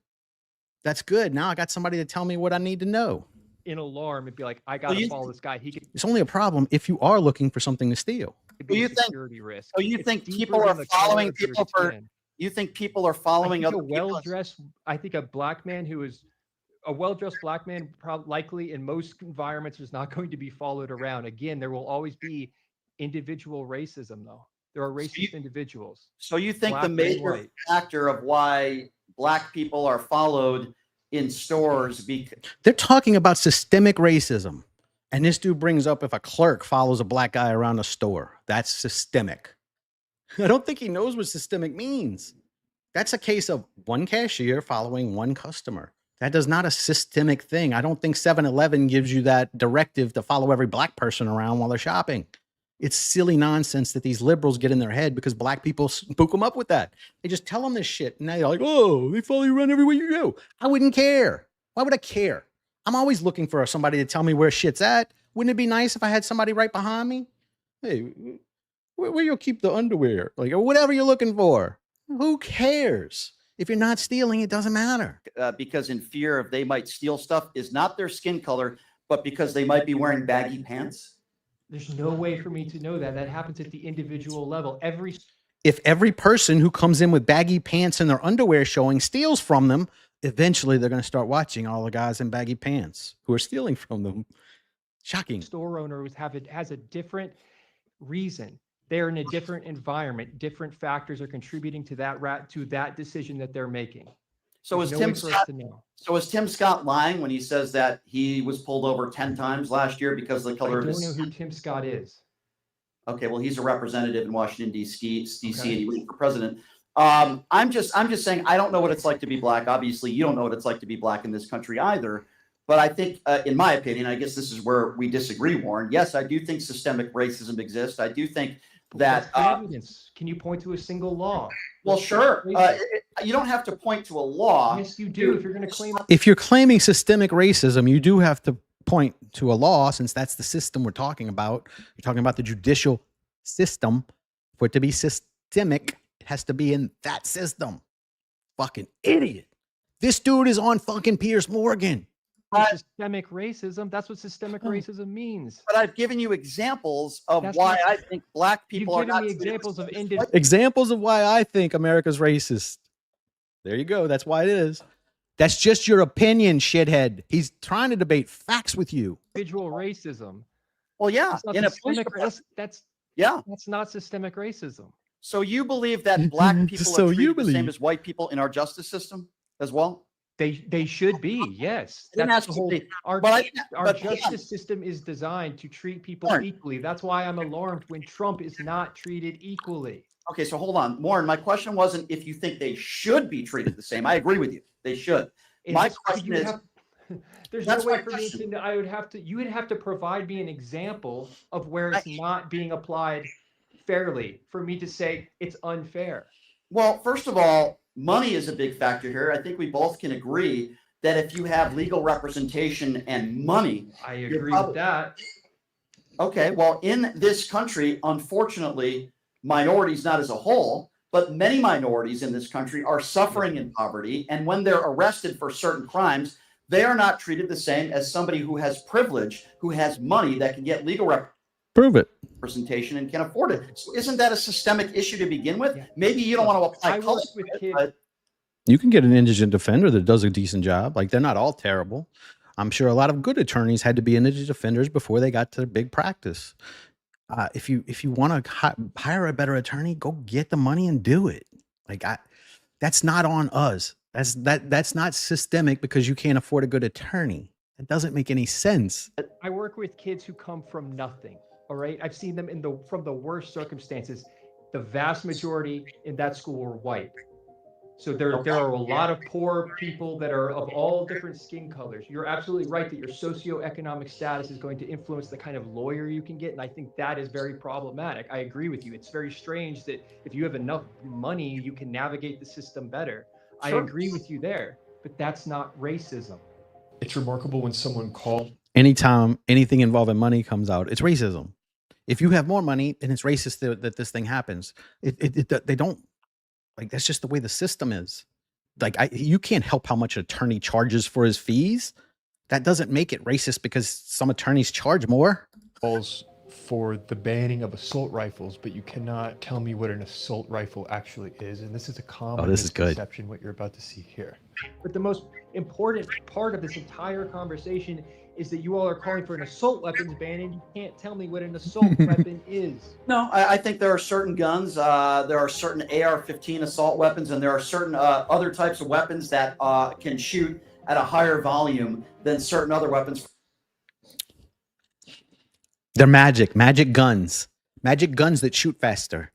Speaker 1: That's good. Now I got somebody to tell me what I need to know.
Speaker 2: In alarm, it'd be like, I got to follow this guy.
Speaker 1: It's only a problem if you are looking for something to steal.
Speaker 3: Do you think? Risk. So you think people are following people for? You think people are following other people?
Speaker 2: I think a black man who is a well-dressed black man, likely in most environments, is not going to be followed around. Again, there will always be individual racism, though. There are racist individuals.
Speaker 3: So you think the major factor of why black people are followed in stores
Speaker 1: they're talking about systemic racism, and this dude brings up if a clerk follows a black guy around a store, that's systemic. I don't think he knows what systemic means. That's a case of one cashier following one customer. That is not a systemic thing. I don't think 7-Eleven gives you that directive to follow every black person around while they're shopping. It's silly nonsense that these liberals get in their head because black people spook them up with that. They just tell them this shit. And now they're like, oh, they follow you around everywhere you go. I wouldn't care. Why would I care? I'm always looking for somebody to tell me where shit's at. Wouldn't it be nice if I had somebody right behind me? Hey, where you'll keep the underwear? Like, or whatever you're looking for. Who cares? If you're not stealing, it doesn't matter.
Speaker 3: Because in fear of they might steal stuff is not their skin color, but because they might be wearing baggy pants.
Speaker 2: There's no way for me to know that. That happens at the individual level.
Speaker 1: If every person who comes in with baggy pants and their underwear showing steals from them, eventually they're going to start watching all the guys in baggy pants who are stealing from them. Shocking.
Speaker 2: Store owner has a different reason. They're in a different environment. Different factors are contributing to that decision that they're making.
Speaker 3: So is Tim Scott lying when he says that he was pulled over 10 times last year because of the color of his skin?
Speaker 2: I don't know who Tim Scott is.
Speaker 3: Okay, well, he's a representative in Washington, D.C., and he ran for president. I'm just saying, I don't know what it's like to be black. Obviously, you don't know what it's like to be black in this country either. But I think, in my opinion, I guess this is where we disagree, Warren. Yes, I do think systemic racism exists. I do think that
Speaker 2: evidence. Can you point to a single law?
Speaker 3: Well, sure. You don't have to point to a law.
Speaker 2: Yes, you do. If you're going to claim,
Speaker 1: if you're claiming systemic racism, you do have to point to a law, since that's the system we're talking about. You're talking about the judicial system. For it to be systemic, it has to be in that system. Fucking idiot. This dude is on fucking Piers Morgan.
Speaker 2: Systemic racism. That's what systemic racism means.
Speaker 3: But I've given you examples of why I think black people are not.
Speaker 1: Examples of why I think America's racist. There you go. That's why it is. That's just your opinion, shithead. He's trying to debate facts with you.
Speaker 2: Individual racism.
Speaker 3: Well, yeah. Yeah.
Speaker 2: That's not systemic racism.
Speaker 3: So you believe that black people
Speaker 1: So
Speaker 3: are
Speaker 1: you
Speaker 3: treated the same
Speaker 1: believe.
Speaker 3: as white people in our justice system as well?
Speaker 2: They should be, yes.
Speaker 3: I didn't
Speaker 2: That's
Speaker 3: ask
Speaker 2: the
Speaker 3: you
Speaker 2: whole.
Speaker 3: to be-
Speaker 2: Our
Speaker 3: but I-
Speaker 2: our
Speaker 3: but hold on.
Speaker 2: justice system is designed to treat people
Speaker 3: Warren.
Speaker 2: equally. That's why I'm alarmed when Trump is not treated equally.
Speaker 3: Okay, so hold on. Warren, my question wasn't if you think they should be treated the same. I agree with you. They should. My question is,
Speaker 2: there's no
Speaker 3: that's my
Speaker 2: way for me
Speaker 3: question.
Speaker 2: to, you would have to provide me an example of where it's not being applied fairly for me to say it's unfair.
Speaker 3: Well, first of all, money is a big factor here. I think we both can agree that if you have legal representation and money,
Speaker 2: I agree with that.
Speaker 3: okay, well, in this country, unfortunately, minorities, not as a whole, but many minorities in this country are suffering in poverty. And when they're arrested for certain crimes, they are not treated the same as somebody who has privilege, who has money that can get legal representation and can afford it. So isn't that a systemic issue to begin with?
Speaker 2: Yeah.
Speaker 3: Maybe you don't want to apply color
Speaker 2: with
Speaker 3: to it,
Speaker 2: kids.
Speaker 3: but
Speaker 1: You can get an indigent defender that does a decent job. Like, they're not all terrible. I'm sure a lot of good attorneys had to be indigent defenders before they got to big practice. If you want to hire a better attorney, go get the money and do it. Like, that's not on us. That's not systemic because you can't afford a good attorney. It doesn't make any sense.
Speaker 2: I work with kids who come from nothing. All right. I've seen them from the worst circumstances. The vast majority in that school were white. So there are a lot of poor people that are of all different skin colors. You're absolutely right that your socioeconomic status is going to influence the kind of lawyer you can get. And I think that is very problematic. I agree with you. It's very strange that if you have enough money, you can navigate the system better.
Speaker 3: Sure.
Speaker 2: I agree with you there, but that's not racism.
Speaker 4: It's remarkable when someone calls.
Speaker 1: Anytime anything involving money comes out, it's racism. If you have more money, then it's racist that this thing happens. They don't. Like, that's just the way the system is. Like, you can't help how much an attorney charges for his fees. That doesn't make it racist because some attorneys charge more.
Speaker 4: Calls for the banning of assault rifles, but you cannot tell me what an assault rifle actually is. And this is a common misconception, what you're about to see here.
Speaker 2: But the most important part of this entire conversation is that you all are calling for an assault weapons ban, and you can't tell me what an assault weapon is.
Speaker 3: no, I think there are certain guns, there are certain AR-15 assault weapons, and there are certain other types of weapons that can shoot at a higher volume than certain other weapons.
Speaker 1: They're magic guns that shoot faster.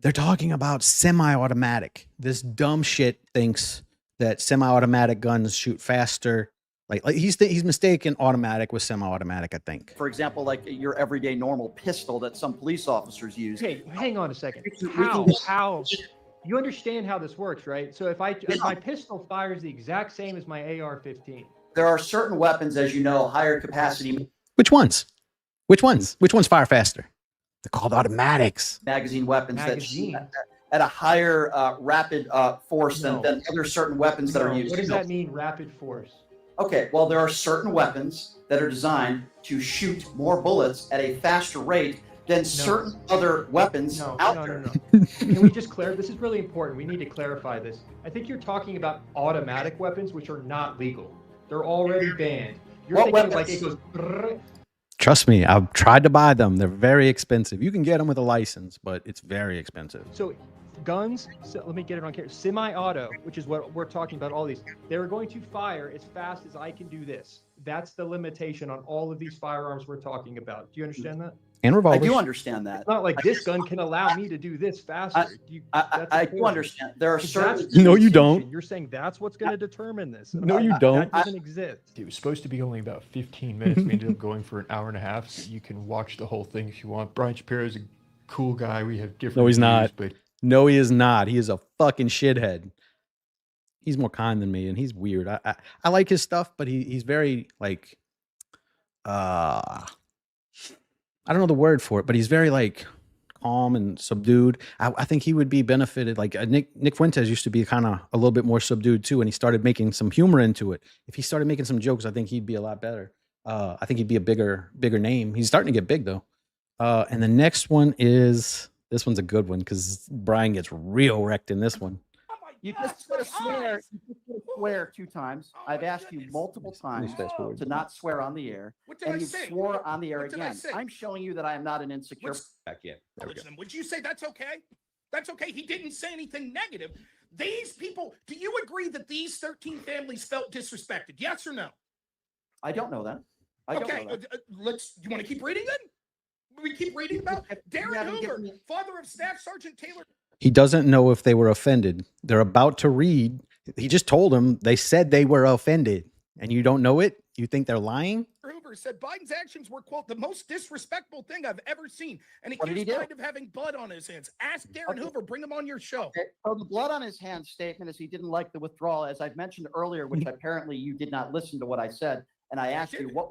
Speaker 1: They're talking about semi-automatic. This dumb shit thinks that semi-automatic guns shoot faster. Like he's mistaken automatic with semi-automatic, I think.
Speaker 3: For example, like your everyday normal pistol that some police officers use.
Speaker 2: Okay, hang on a second. How? You understand how this works, right? So if my pistol fires the exact same as my AR-15.
Speaker 3: There are certain weapons, as you know, higher capacity.
Speaker 1: Which ones? Which ones fire faster? They're called automatics.
Speaker 3: Magazine weapons that shoot at a higher rapid force than other certain weapons that are used.
Speaker 2: What does that mean, rapid force?
Speaker 3: Okay, well, there are certain weapons that are designed to shoot more bullets at a faster rate than certain other weapons out there.
Speaker 2: No. Can we just clarify? This is really important. We need to clarify this. I think you're talking about automatic weapons, which are not legal. They're already banned. You're thinking like it goes.
Speaker 1: Trust me, I've tried to buy them. They're very expensive. You can get them with a license, but it's very expensive.
Speaker 2: So guns, so let me get it on camera. Semi-auto, which is what we're talking about, all these, they're going to fire as fast as I can do this. That's the limitation on all of these firearms we're talking about. Do you understand that?
Speaker 1: And revolvers.
Speaker 3: I do understand that.
Speaker 2: It's not like this gun can allow me to do this faster.
Speaker 3: I do understand. There are certain.
Speaker 1: No, you don't.
Speaker 2: You're saying that's what's going to determine this.
Speaker 1: No, you don't.
Speaker 2: That doesn't exist.
Speaker 4: It was supposed to be only about 15 minutes. We ended up going for an hour and a half, so you can watch the whole thing if you want. Brian Shapiro is a cool guy. We have different.
Speaker 1: No, he's not.
Speaker 4: But
Speaker 1: no, he is not. He is a fucking shithead. He's more kind than me, and he's weird. I like his stuff, but he's very like, I don't know the word for it, but he's very like calm and subdued. I think he would be benefited. Like Nick Fuentes used to be kind of a little bit more subdued too, and he started making some humor into it. If he started making some jokes, I think he'd be a lot better. I think he'd be a bigger name. He's starting to get big though. And the next one is, this one's a good one because Brian gets real wrecked in this one.
Speaker 5: Oh my
Speaker 3: You just got to swear. You just got to swear 2 times. I've asked you multiple times to not swear on the air, and you swore on the air again. I'm showing you that I am not an insecure.
Speaker 5: Back in. Would you say that's okay? That's okay. He didn't say anything negative. These people, do you agree that these 13 families felt disrespected? Yes or no?
Speaker 3: I don't know that.
Speaker 5: Okay, you want to keep reading then? We keep reading about Darren Hoover, father of Staff Sergeant Taylor.
Speaker 1: He doesn't know if they were offended. They're about to read. He just told them they said they were offended, and you don't know it? You think they're lying?
Speaker 5: Hoover said Biden's actions were, quote, the most disrespectful thing I've ever seen. And he accused Biden of having blood on his hands. Ask Darren Hoover, bring him on your show.
Speaker 3: Okay. So the blood on his hands statement is he didn't like the withdrawal, as I've mentioned earlier, which apparently you did not listen to what I said. And I asked you, what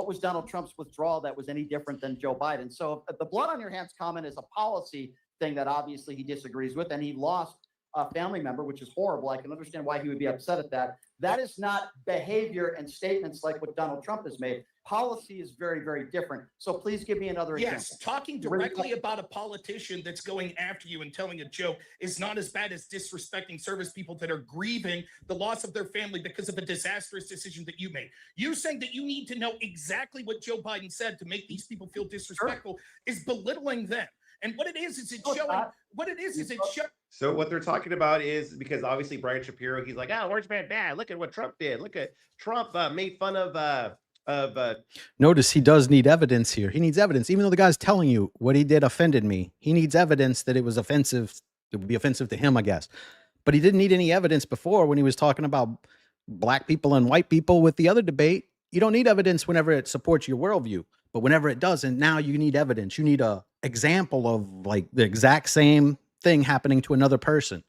Speaker 3: was Donald Trump's withdrawal that was any different than Joe Biden? So the blood on your hands comment is a policy thing that obviously he disagrees with, and he lost a family member, which is horrible. I can understand why he would be upset at that. That is not behavior and statements like what Donald Trump has made. Policy is very, very different. So please give me another example.
Speaker 5: Yes, talking directly about a politician that's going after you and telling a joke is not as bad as disrespecting service people that are grieving the loss of their family because of a disastrous decision that you made. You saying that you need to know exactly what Joe Biden said to make these people feel disrespectful is belittling them. And what it is it's showing. What it is it's showing.
Speaker 6: So what they're talking about is because obviously Brian Shapiro, he's like, oh, orange man bad. Look at what Trump did. Look at Trump made fun of.
Speaker 1: Notice he does need evidence here. He needs evidence, even though the guy's telling you what he did offended me. He needs evidence that it was offensive. It would be offensive to him, I guess. But he didn't need any evidence before when he was talking about black people and white people with the other debate. You don't need evidence whenever it supports your worldview. But whenever it doesn't, now you need evidence. You need a example of like the exact same thing happening to another person.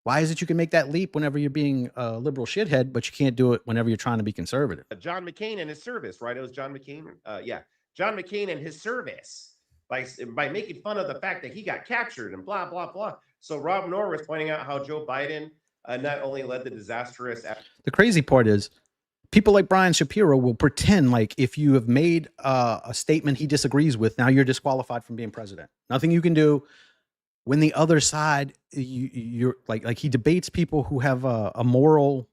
Speaker 1: Why is it you can make that leap whenever you're being a liberal shithead, but you can't do it whenever you're trying to be conservative?
Speaker 6: John McCain and his service, right? It was John McCain. Yeah. John McCain and his service by making fun of the fact that he got captured and blah, blah, blah. So Rob Noerr was pointing out how Joe Biden not only led the disastrous.
Speaker 1: The crazy part is people like Brian Shapiro will pretend like if you have made a statement he disagrees with, now you're disqualified from being president. Nothing you can do. When the other side, you're like he debates people who have a moral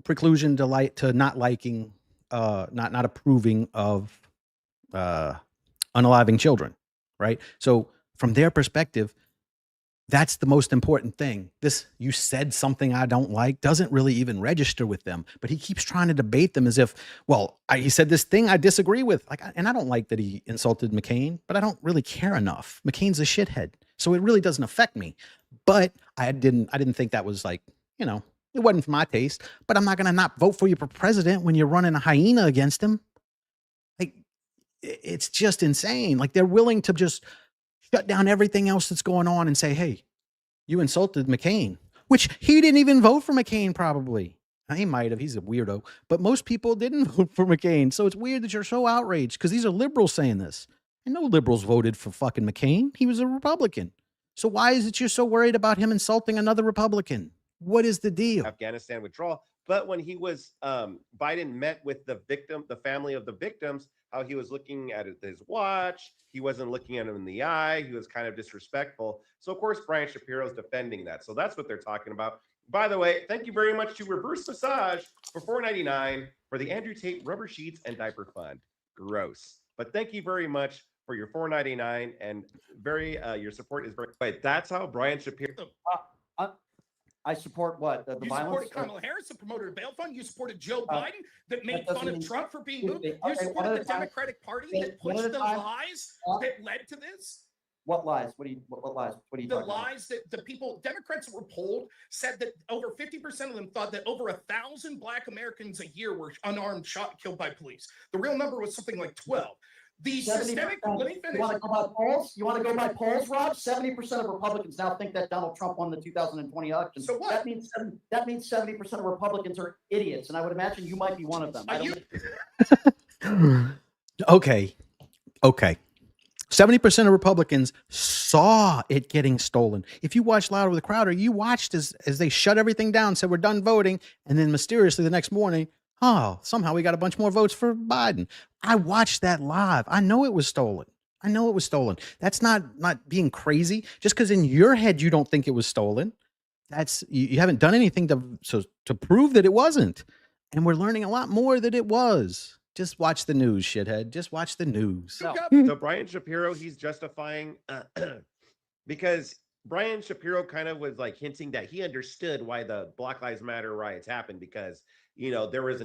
Speaker 1: preclusion to not liking, not approving of unaliving children, right? So from their perspective, that's the most important thing. This, you said something I don't like, doesn't really even register with them, but he keeps trying to debate them as if, well, he said this thing I disagree with. And I don't like that he insulted McCain, but I don't really care enough. McCain's a shithead, so it really doesn't affect me. But I didn't think that was like, it wasn't for my taste, but I'm not going to not vote for you for president when you're running a hyena against him. Like, it's just insane. Like, they're willing to just shut down everything else that's going on and say, hey, you insulted McCain, which he didn't even vote for McCain probably. He might have. He's a weirdo. But most people didn't vote for McCain. So it's weird that you're so outraged because these are liberals saying this. And no liberals voted for fucking McCain. He was a Republican. So why is it you're so worried about him insulting another Republican? What is the deal?
Speaker 6: Afghanistan withdrawal. But when he was, Biden met with the family of the victims, how he was looking at his watch. He wasn't looking at him in the eye. He was kind of disrespectful. So, of course, Brian Shapiro is defending that. So that's what they're talking about. By the way, thank you very much to Reverse Massage for $4.99 for the Andrew Tate Rubber Sheets and Diaper Fund. Gross. But thank you very much for your $4.99 and your support is very. Wait, that's how Brian Shapiro.
Speaker 3: I support what? The
Speaker 5: you
Speaker 3: violence?
Speaker 5: Supported Kamala Harris, the promoter of bail fund. You supported Joe Biden that made fun of Trump for being moved. You supported the Democratic Party that pushed the lies that led to this.
Speaker 3: What lies? What lies? What are you talking about?
Speaker 5: The lies that the Democrats that were polled said that over 50% of them thought that over 1,000 Black Americans a year were unarmed, shot, and killed by police. The real number was something like 12. The systemic, let me finish.
Speaker 3: You want to go by polls? You want to go by polls, Rob? 70% of Republicans now think that Donald Trump won the 2020 election.
Speaker 5: So what?
Speaker 3: That means 70% of Republicans are idiots, and I would imagine you might be one of them.
Speaker 1: Okay. 70% of Republicans saw it getting stolen. If you watched Louder with Crowder, you watched as they shut everything down, said we're done voting, and then mysteriously the next morning, somehow we got a bunch more votes for Biden. I watched that live. I know it was stolen. I know it was stolen. That's not being crazy. Just because in your head you don't think it was stolen, that's you haven't done anything to prove that it wasn't. And we're learning a lot more that it was. Just watch the news, shithead. Just watch the news.
Speaker 6: No. So Brian Shapiro, he's justifying because Brian Shapiro kind of was like hinting that he understood why the Black Lives Matter riots happened because, there was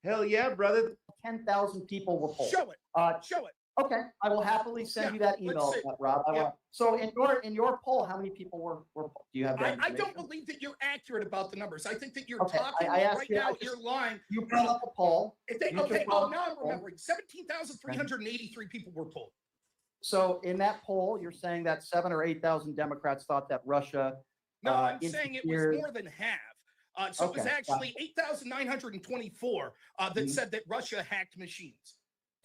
Speaker 6: hell yeah, brother.
Speaker 3: 10,000 people were polled.
Speaker 5: Show it. Show it.
Speaker 3: Okay, I will happily send you that email, Rob. So in your poll, how many people were polled? Do you have that?
Speaker 5: I don't believe that you're accurate about the numbers. I think that you're
Speaker 3: Okay,
Speaker 5: talking
Speaker 3: I asked
Speaker 5: right
Speaker 3: you-
Speaker 5: now.
Speaker 3: I just-
Speaker 5: You're lying.
Speaker 3: You brought up a poll.
Speaker 5: Now I'm remembering. 17,383 people were polled.
Speaker 3: So in that poll, you're saying that 7,000 or 8,000 Democrats thought that Russia.
Speaker 5: No, I'm saying it was
Speaker 3: interfered.
Speaker 5: more than half. So it was
Speaker 3: Okay,
Speaker 5: actually 8,924 that
Speaker 3: Mhm.
Speaker 5: said that Russia hacked machines.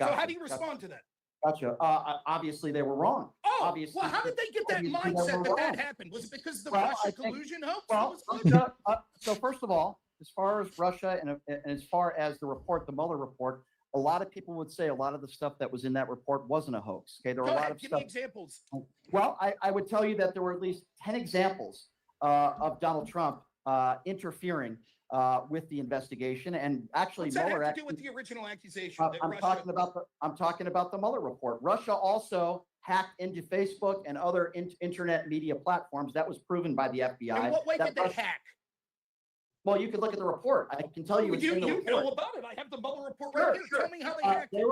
Speaker 5: So
Speaker 3: Gotcha,
Speaker 5: how do you
Speaker 3: gotcha.
Speaker 5: respond to that?
Speaker 3: Gotcha. Obviously they were wrong.
Speaker 5: Oh,
Speaker 3: Obviously,
Speaker 5: well, how did they get that
Speaker 3: obviously they
Speaker 5: mindset
Speaker 3: were
Speaker 5: that
Speaker 3: wrong.
Speaker 5: happened? Was it because of the
Speaker 3: Well, I
Speaker 5: Russia
Speaker 3: think-
Speaker 5: collusion hoax?
Speaker 3: Well,
Speaker 5: What was it?
Speaker 3: so first of all, as far as Russia and as far as the report, the Mueller report, a lot of people would say a lot of the stuff that was in that report wasn't a hoax. Okay, there were
Speaker 5: Go
Speaker 3: a lot
Speaker 5: ahead,
Speaker 3: of
Speaker 5: give
Speaker 3: stuff.
Speaker 5: me examples.
Speaker 3: Well, I would tell you that there were at least 10 examples of Donald Trump interfering with the investigation, and actually
Speaker 5: What's that
Speaker 3: Mueller.
Speaker 5: have to do with the original accusation that
Speaker 3: I'm
Speaker 5: Russia?
Speaker 3: talking about the Mueller report. Russia also hacked into Facebook and other internet media platforms. That was proven by the FBI.
Speaker 5: In what way
Speaker 3: that
Speaker 5: did they
Speaker 3: Russia-
Speaker 5: hack?
Speaker 3: Well, you could look at the report. I can tell you. It's in the
Speaker 5: You
Speaker 3: report.
Speaker 5: know about it. I have the Mueller report
Speaker 3: Sure,
Speaker 5: right here.
Speaker 3: sure.
Speaker 5: Tell me how they hacked
Speaker 3: They
Speaker 5: it.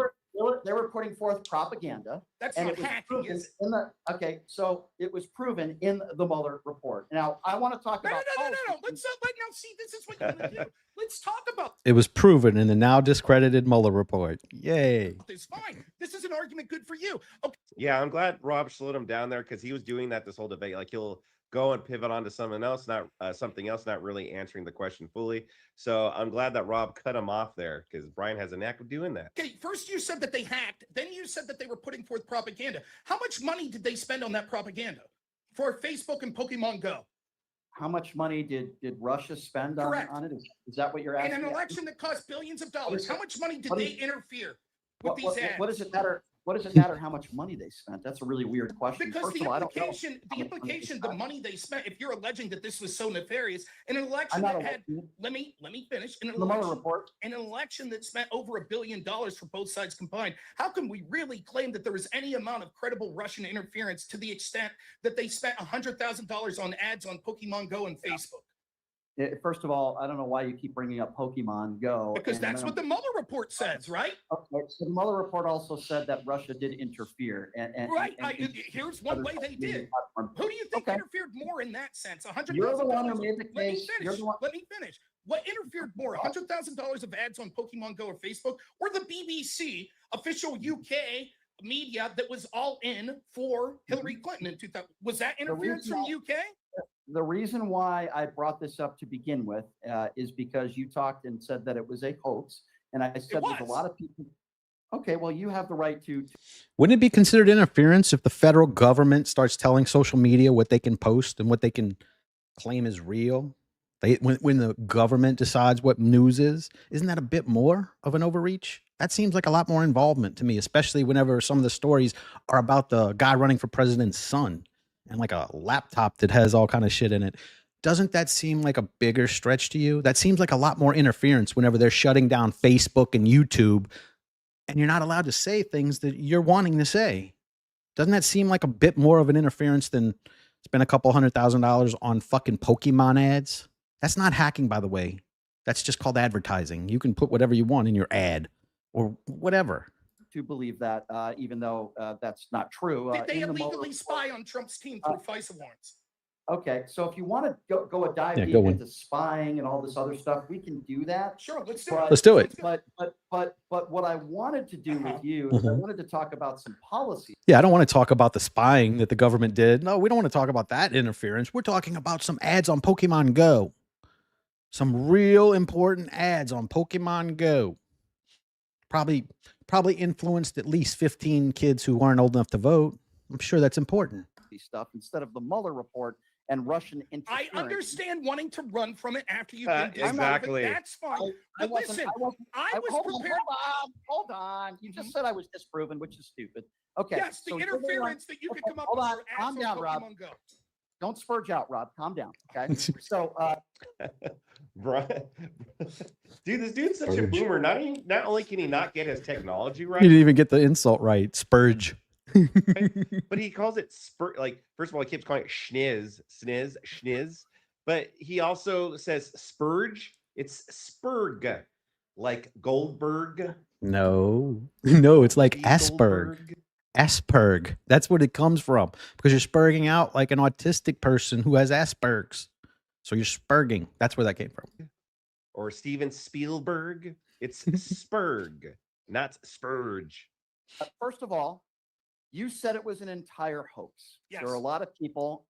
Speaker 3: were putting forth propaganda.
Speaker 5: That's
Speaker 3: And
Speaker 5: not
Speaker 3: it was
Speaker 5: hacking,
Speaker 3: proven
Speaker 5: is it?
Speaker 3: in the okay. So it was proven in the Mueller report. Now I want to talk
Speaker 5: No.
Speaker 3: about.
Speaker 5: Let's now see. This is what you want to do. Let's talk about
Speaker 1: It was proven in the now discredited Mueller report. Yay.
Speaker 5: this. Fine. This is an argument good for you. Okay.
Speaker 6: Yeah, I'm glad Rob slowed him down there because he was doing that this whole debate. Like he'll go and pivot onto something else, not really answering the question fully. So I'm glad that Rob cut him off there because Brian has a knack of doing that.
Speaker 5: Okay, first you said that they hacked, then you said that they were putting forth propaganda. How much money did they spend on that propaganda for Facebook and Pokemon Go?
Speaker 3: How much money did Russia spend
Speaker 5: Correct.
Speaker 3: on it? Is that what you're
Speaker 5: In
Speaker 3: asking?
Speaker 5: an election that cost billions of dollars, how much money did
Speaker 3: what
Speaker 5: they
Speaker 3: is-
Speaker 5: interfere with these ads?
Speaker 3: What does it matter? What does it matter how much money they spent? That's a really weird question.
Speaker 5: Because
Speaker 3: First
Speaker 5: the
Speaker 3: of all, I don't know
Speaker 5: implication,
Speaker 3: how much money they
Speaker 5: the
Speaker 3: spent.
Speaker 5: money they spent, if you're alleging that this was so nefarious, in an election
Speaker 3: I'm not
Speaker 5: that had,
Speaker 3: electing
Speaker 5: let me finish, in an
Speaker 3: the Mueller
Speaker 5: election,
Speaker 3: report.
Speaker 5: in an election that spent over $1 billion for both sides combined, how can we really claim that there was any amount of credible Russian interference to the extent that they spent $100,000 on ads on Pokemon Go and Facebook?
Speaker 3: First of all, I don't know why you keep bringing up Pokemon Go.
Speaker 5: Because
Speaker 3: and
Speaker 5: that's
Speaker 3: then-
Speaker 5: what the Mueller report says, right?
Speaker 3: Okay, so the Mueller report also said that Russia did interfere.
Speaker 5: Right. Here's one way they did. Who do you think
Speaker 3: Okay.
Speaker 5: interfered more in that sense? $100,000.
Speaker 3: You're the one who made the
Speaker 5: Let me
Speaker 3: case. You're
Speaker 5: finish.
Speaker 3: the one.
Speaker 5: Let me finish. What interfered more, $100,000 of ads on Pokemon Go or Facebook, or the BBC official UK media that was all in for Hillary Clinton in 2000? Was that interference from UK?
Speaker 3: The reason why I brought this up to begin with is because you talked and said that it was a hoax, and I said there's a
Speaker 5: was.
Speaker 3: lot of people. Okay, well, you have the right to.
Speaker 1: Wouldn't it be considered interference if the federal government starts telling social media what they can post and what they can claim is real? When the government decides what news is, isn't that a bit more of an overreach? That seems like a lot more involvement to me, especially whenever some of the stories are about the guy running for president's son and like a laptop that has all kind of shit in it. Doesn't that seem like a bigger stretch to you? That seems like a lot more interference whenever they're shutting down Facebook and YouTube and you're not allowed to say things that you're wanting to say. Doesn't that seem like a bit more of an interference than spend a couple $100,000 on fucking Pokemon ads? That's not hacking, by the way. That's just called advertising. You can put whatever you want in your ad or whatever.
Speaker 3: To believe that, even though that's not true.
Speaker 5: Did they
Speaker 3: in the Mueller
Speaker 5: illegally
Speaker 3: report-
Speaker 5: spy on Trump's team through FISA warrants?
Speaker 3: Okay, so if you want to go a dive
Speaker 1: Yeah,
Speaker 3: deep
Speaker 1: go in.
Speaker 3: into spying and all this other stuff, we can do that.
Speaker 5: Sure, let's do
Speaker 3: But-
Speaker 5: it.
Speaker 1: Let's do it.
Speaker 5: Sounds good.
Speaker 3: But what I wanted to do with you is I
Speaker 1: Mhm.
Speaker 3: wanted to talk about some policy.
Speaker 1: Yeah, I don't want to talk about the spying that the government did. No, we don't want to talk about that interference. We're talking about some ads on Pokemon Go. Some real important ads on Pokemon Go. Probably influenced at least 15 kids who aren't old enough to vote. I'm sure that's important.
Speaker 3: Stuff instead of the Mueller report and Russian
Speaker 5: I
Speaker 3: interference.
Speaker 5: understand wanting to run from it after you've been disproven.
Speaker 6: Exactly.
Speaker 5: That's fine. But listen, I was prepared.
Speaker 3: Hold on. You just said I was disproven, which is stupid. Okay.
Speaker 5: Yes, the interference that you could come up with.
Speaker 3: Hold on. Calm down, Rob.
Speaker 5: Go.
Speaker 3: Don't spurge out, Rob. Calm down. Okay. So,
Speaker 6: Brian, dude, this dude's such a boomer. Not only can he not get his technology right,
Speaker 1: He didn't even get the insult right. Spurge.
Speaker 6: but he calls it like, first of all, he keeps calling it schniz, but he also says spurge. It's spurg, like Goldberg.
Speaker 1: No, it's like Asperg. Asperg. That's what it comes from, because you're spurging out like an autistic person who has Asperg's. So you're spurging. That's where that came from.
Speaker 6: Or Steven Spielberg. It's spurg, not spurge.
Speaker 3: First of all, you said it was an entire hoax.
Speaker 5: Yes.
Speaker 3: There are a lot of people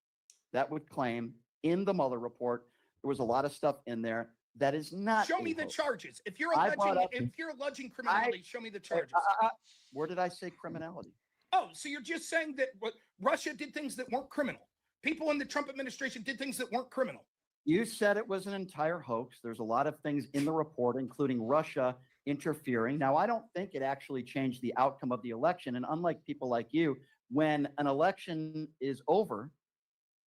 Speaker 3: that would claim in the Mueller report there was a lot of stuff in there that is not.
Speaker 5: Show me the
Speaker 3: hoax.
Speaker 5: charges. If you're
Speaker 3: I brought
Speaker 5: alleging criminality, show me the charges.
Speaker 3: Where did I say criminality?
Speaker 5: Oh, so you're just saying that Russia did things that weren't criminal. People in the Trump administration did things that weren't criminal.
Speaker 3: You said it was an entire hoax. There's a lot of things in the report, including Russia interfering. Now, I don't think it actually changed the outcome of the election. And unlike people like you, when an election is over,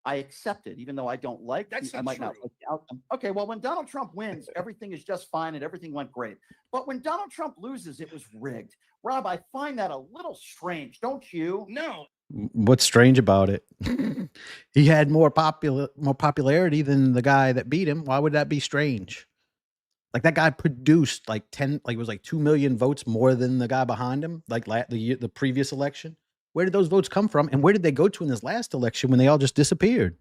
Speaker 3: I accept it, even though I don't like
Speaker 5: That's
Speaker 3: I
Speaker 5: not
Speaker 3: might not
Speaker 5: true.
Speaker 3: like the outcome. Okay, well, when Donald Trump wins, everything is just fine and everything went great. But when Donald Trump loses, it was rigged. Rob, I find that a little strange, don't you?
Speaker 5: No.
Speaker 1: What's strange about it? He had more popularity than the guy that beat him. Why would that be strange? Like, that guy produced like 2 million votes more than the guy behind him, like the previous election. Where did those votes come from? And where did they go to in this last election when they all just disappeared?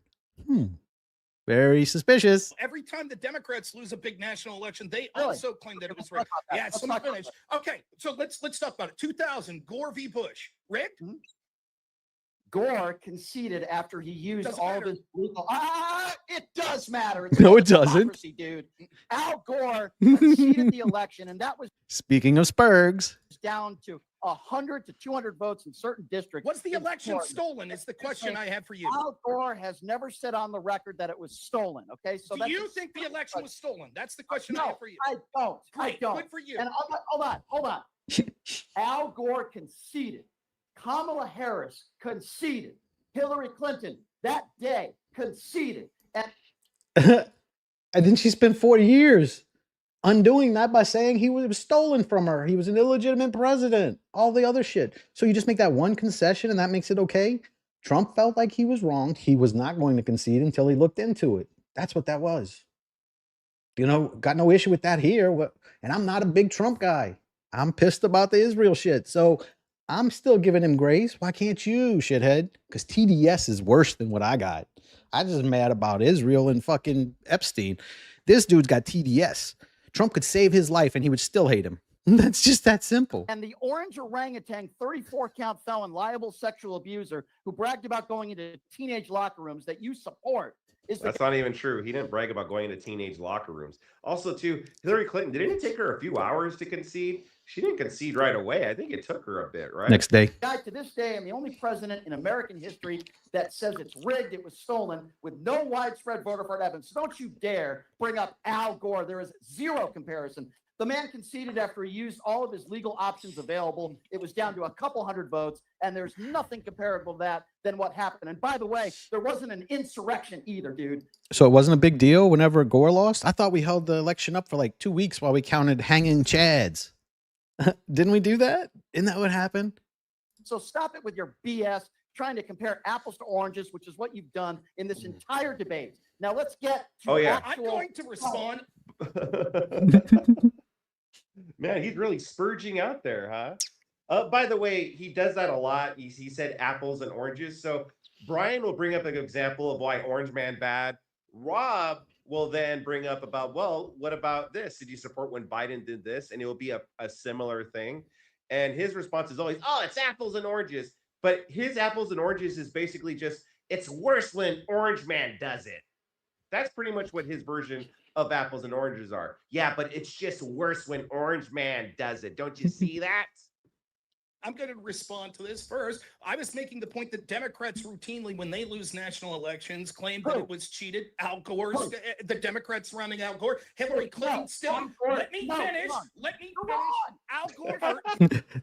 Speaker 1: Very suspicious.
Speaker 5: Every time the Democrats lose a big national election, they
Speaker 3: Really?
Speaker 5: also claim that it was rigged. Yeah,
Speaker 3: Let's
Speaker 5: so
Speaker 3: talk about
Speaker 5: finish. Okay, so let's talk about it. 2000, Gore v. Bush. Rigged?
Speaker 3: Gore conceded after he used
Speaker 5: Doesn't
Speaker 3: all
Speaker 5: matter.
Speaker 3: of his legal. It does matter.
Speaker 1: No,
Speaker 3: called
Speaker 1: it doesn't.
Speaker 3: democracy, dude. Al Gore conceded the election, and that was
Speaker 1: Speaking of Spurgs,
Speaker 3: down to 100 to 200 votes in certain districts.
Speaker 5: Was the
Speaker 3: in
Speaker 5: election
Speaker 3: Florida.
Speaker 5: stolen? Is the question I have for you.
Speaker 3: Al Gore has never said on the record that it was stolen. Okay, so
Speaker 5: Do you think the election was stolen? That's the question I
Speaker 3: No,
Speaker 5: have for you.
Speaker 3: I don't.
Speaker 5: Great.
Speaker 3: I don't.
Speaker 5: Good for you.
Speaker 3: And hold on. Al Gore conceded. Kamala Harris conceded. Hillary Clinton that day conceded. And
Speaker 1: and then she spent 4 years undoing that by saying he was stolen from her. He was an illegitimate president. All the other shit. So you just make that one concession and that makes it okay? Trump felt like he was wrong. He was not going to concede until he looked into it. That's what that was. You know, got no issue with that here. And I'm not a big Trump guy. I'm pissed about the Israel shit. So I'm still giving him grace. Why can't you, shithead? Because TDS is worse than what I got. I just mad about Israel and fucking Epstein. This dude's got TDS. Trump could save his life and he would still hate him. That's just that simple.
Speaker 3: And the orange orangutan 34-count felon, liable sexual abuser who bragged about going into teenage locker rooms that you support is the
Speaker 6: That's not even true. He didn't brag about going into teenage locker rooms. Also, too, Hillary Clinton, didn't it take her a few hours to concede? She didn't concede right away. I think it took her a bit, right?
Speaker 1: Next day.
Speaker 3: guy to this day. I'm the only president in American history that says it's rigged, it was stolen, with no widespread voter fraud evidence. So don't you dare bring up Al Gore. There is zero comparison. The man conceded after he used all of his legal options available. It was down to a couple hundred votes, and there's nothing comparable to that than what happened. And by the way, there wasn't an insurrection either, dude.
Speaker 1: So it wasn't a big deal whenever Gore lost? I thought we held the election up for like 2 weeks while we counted hanging chads. Didn't we do that? Isn't that what happened?
Speaker 3: So stop it with your BS, trying to compare apples to oranges, which is what you've done in this entire debate. Now let's get to
Speaker 6: Oh, yeah.
Speaker 5: I'm going to respond.
Speaker 6: Man, he's really spurging out there, huh? By the way, he does that a lot. He said apples and oranges. So Brian will bring up an example of why Orange Man bad. Rob will then bring up about, well, what about this? Did you support when Biden did this? And it will be a similar thing. And his response is always, oh, it's apples and oranges. But his apples and oranges is basically just, it's worse when Orange Man does it. That's pretty much what his version of apples and oranges are. Yeah, but it's just worse when Orange Man does it. Don't you see that?
Speaker 5: I'm going to respond to this first. I was making the point that Democrats routinely, when they lose national elections, claim that it was cheated. Al Gore's, the Democrats surrounding Al Gore, Hillary Clinton still. Let me finish. Let me finish. Al Gore.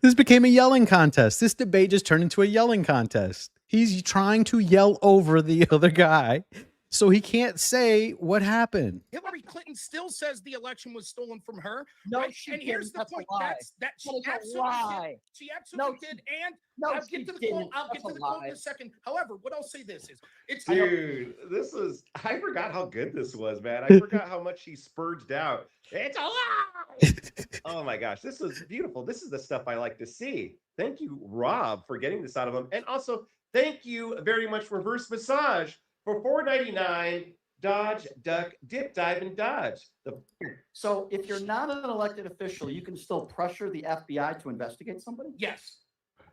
Speaker 1: This became a yelling contest. This debate just turned into a yelling contest. He's trying to yell over the other guy, so he can't say what happened.
Speaker 5: Hillary Clinton still says the election was stolen from her.
Speaker 7: No,
Speaker 5: right?
Speaker 7: she
Speaker 5: And
Speaker 7: didn't.
Speaker 5: here's the
Speaker 7: That's
Speaker 5: point.
Speaker 7: a lie.
Speaker 5: She
Speaker 7: That is a
Speaker 5: absolutely
Speaker 7: lie.
Speaker 5: did. She absolutely
Speaker 7: No,
Speaker 5: did. And
Speaker 7: No,
Speaker 5: I'll
Speaker 7: she
Speaker 5: get to the
Speaker 7: didn't.
Speaker 5: quote. I'll get
Speaker 7: That's
Speaker 5: to
Speaker 7: a
Speaker 5: the quote in
Speaker 7: lie.
Speaker 5: a second. However, what I'll say this is, it's
Speaker 6: Dude, this was, I forgot how good this was, man. I forgot how much he spurged out. It's a lie. Oh my gosh, this was beautiful. This is the stuff I like to see. Thank you, Rob, for getting this out of him. And also, thank you very much, Reverse Massage, for $4.99. Dodge, duck, dip, dive, and dodge.
Speaker 3: So if you're not an elected official, you can still pressure the FBI to investigate somebody?
Speaker 5: yes.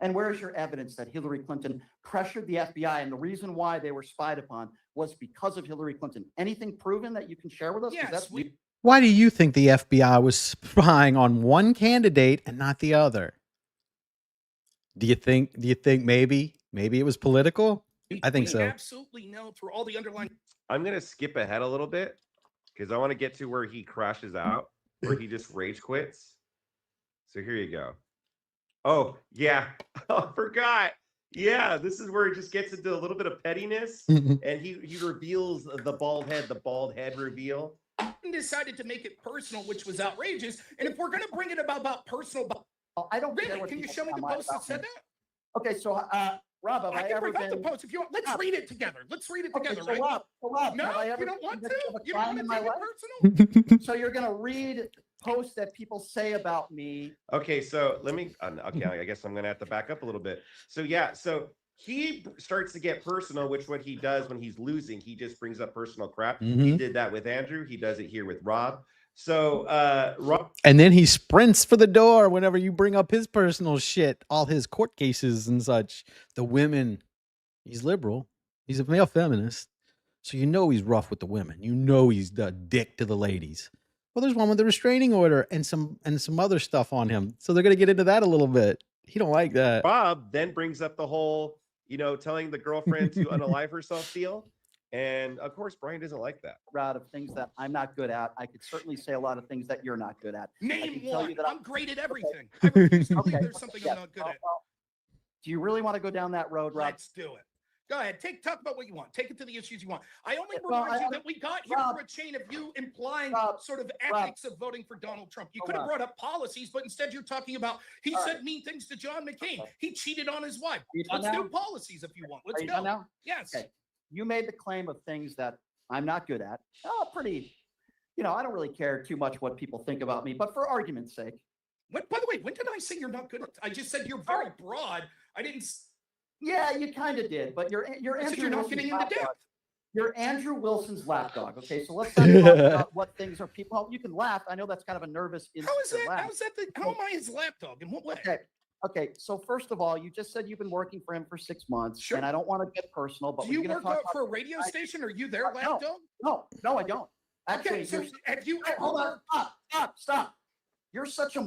Speaker 3: And where's your evidence that Hillary Clinton pressured the FBI and the reason why they were spied upon was because of Hillary Clinton? Anything proven that you can share with us? 'Cause
Speaker 5: Yes.
Speaker 1: Why do you think the FBI was spying on one candidate and not the other? Do you think maybe it was political? I think
Speaker 5: we
Speaker 1: so.
Speaker 5: absolutely know through all the underlying.
Speaker 6: I'm going to skip ahead a little bit because I want to get to where he crashes out, where he just rage quits. So here you go. Oh, yeah. I forgot. Yeah, this is where it just gets into a little bit of pettiness, and he reveals the bald head reveal.
Speaker 5: Decided to make it personal, which was outrageous. And if we're going to bring it about personal,
Speaker 3: I don't care
Speaker 5: really,
Speaker 3: what
Speaker 5: can you
Speaker 3: people
Speaker 5: show me
Speaker 3: say
Speaker 5: the
Speaker 3: online
Speaker 5: post that
Speaker 3: about
Speaker 5: said
Speaker 3: me.
Speaker 5: that?
Speaker 3: Okay, so Rob, have
Speaker 5: I
Speaker 3: I
Speaker 5: can
Speaker 3: ever
Speaker 5: bring up the
Speaker 3: been?
Speaker 5: post if you want. Let's read it together. Let's read it
Speaker 3: Okay,
Speaker 5: together,
Speaker 3: so
Speaker 5: right?
Speaker 3: Rob,
Speaker 5: No,
Speaker 3: have I ever
Speaker 5: you don't want
Speaker 3: been
Speaker 5: to.
Speaker 3: convicted of a
Speaker 5: You don't
Speaker 3: crime
Speaker 5: want
Speaker 3: in
Speaker 5: to
Speaker 3: my
Speaker 5: take it
Speaker 3: life?
Speaker 5: personal.
Speaker 3: So you're gonna read posts that people say about me?
Speaker 6: Okay, so let me. Okay, I guess I'm gonna have to back up a little bit. So yeah, so he starts to get personal, which what he does when he's losing, he just brings up personal crap. He did that with Andrew. He does it here with Rob. So Rob,
Speaker 1: And then he sprints for the door whenever you bring up his personal shit, all his court cases and such. The women, he's liberal. He's a male feminist. So you know he's rough with the women. You know he's the dick to the ladies. Well, there's one with the restraining order and some other stuff on him. So they're gonna get into that a little bit. He don't like that.
Speaker 6: Bob then brings up the whole, telling the girlfriend to unalive herself deal. And of course, Brian doesn't like that.
Speaker 3: Proud of things that I'm not good at. I could certainly say a lot of things that you're not good at.
Speaker 5: Name
Speaker 3: tell
Speaker 5: one.
Speaker 3: you that
Speaker 5: I'm great at everything. I refuse to believe
Speaker 3: Okay,
Speaker 5: there's something
Speaker 3: yeah,
Speaker 5: I'm not good at.
Speaker 3: well, do you really want to go down that road, Rob?
Speaker 5: Let's do it. Go ahead. Talk about what you want. Take it to the issues you want. I only
Speaker 3: Well,
Speaker 5: remind you
Speaker 3: I-
Speaker 5: that we got here
Speaker 3: Rob,
Speaker 5: through a chain of you implying
Speaker 3: Rob,
Speaker 5: sort of
Speaker 3: Rob.
Speaker 5: ethics of voting for Donald Trump. You
Speaker 3: Oh,
Speaker 5: could have
Speaker 3: Rob.
Speaker 5: brought up policies, but instead you're talking about he
Speaker 3: All
Speaker 5: said
Speaker 3: right.
Speaker 5: mean things to John McCain.
Speaker 3: Okay.
Speaker 5: He cheated on his wife.
Speaker 3: you done
Speaker 5: Let's
Speaker 3: now?
Speaker 5: do policies if you want. Let's
Speaker 3: Are you
Speaker 5: go.
Speaker 3: done now?
Speaker 5: Yes.
Speaker 3: Okay. You made the claim of things that I'm not good at. Oh, pretty. I don't really care too much what people think about me, but for argument's sake.
Speaker 5: By the way, when did I say you're not good at? I just said you're very broad. I didn't.
Speaker 3: Yeah, you kind of did, but you're
Speaker 5: I
Speaker 3: Andrew
Speaker 5: said you're not
Speaker 3: Wilson's
Speaker 5: getting into
Speaker 3: lapdog.
Speaker 5: depth.
Speaker 3: You're Andrew Wilson's lapdog. Okay, so let's not talk about what things are people. You can laugh. I know that's kind of a nervous.
Speaker 5: How is
Speaker 3: insecure
Speaker 5: that?
Speaker 3: laugh.
Speaker 5: How am I his lapdog? In what way?
Speaker 3: Okay. So first of all, you just said you've been working for him for 6 months,
Speaker 5: Sure.
Speaker 3: and I don't want to get personal, but
Speaker 5: Do you
Speaker 3: we're
Speaker 5: work
Speaker 3: gonna talk
Speaker 5: out for a
Speaker 3: about-
Speaker 5: radio station? Are you their
Speaker 3: No.
Speaker 5: lapdog?
Speaker 3: No, I don't. Actually,
Speaker 5: Okay, so
Speaker 3: you're-
Speaker 5: have you
Speaker 3: Hey,
Speaker 5: ever
Speaker 3: hold
Speaker 5: worked?
Speaker 3: on. Stop. You're such a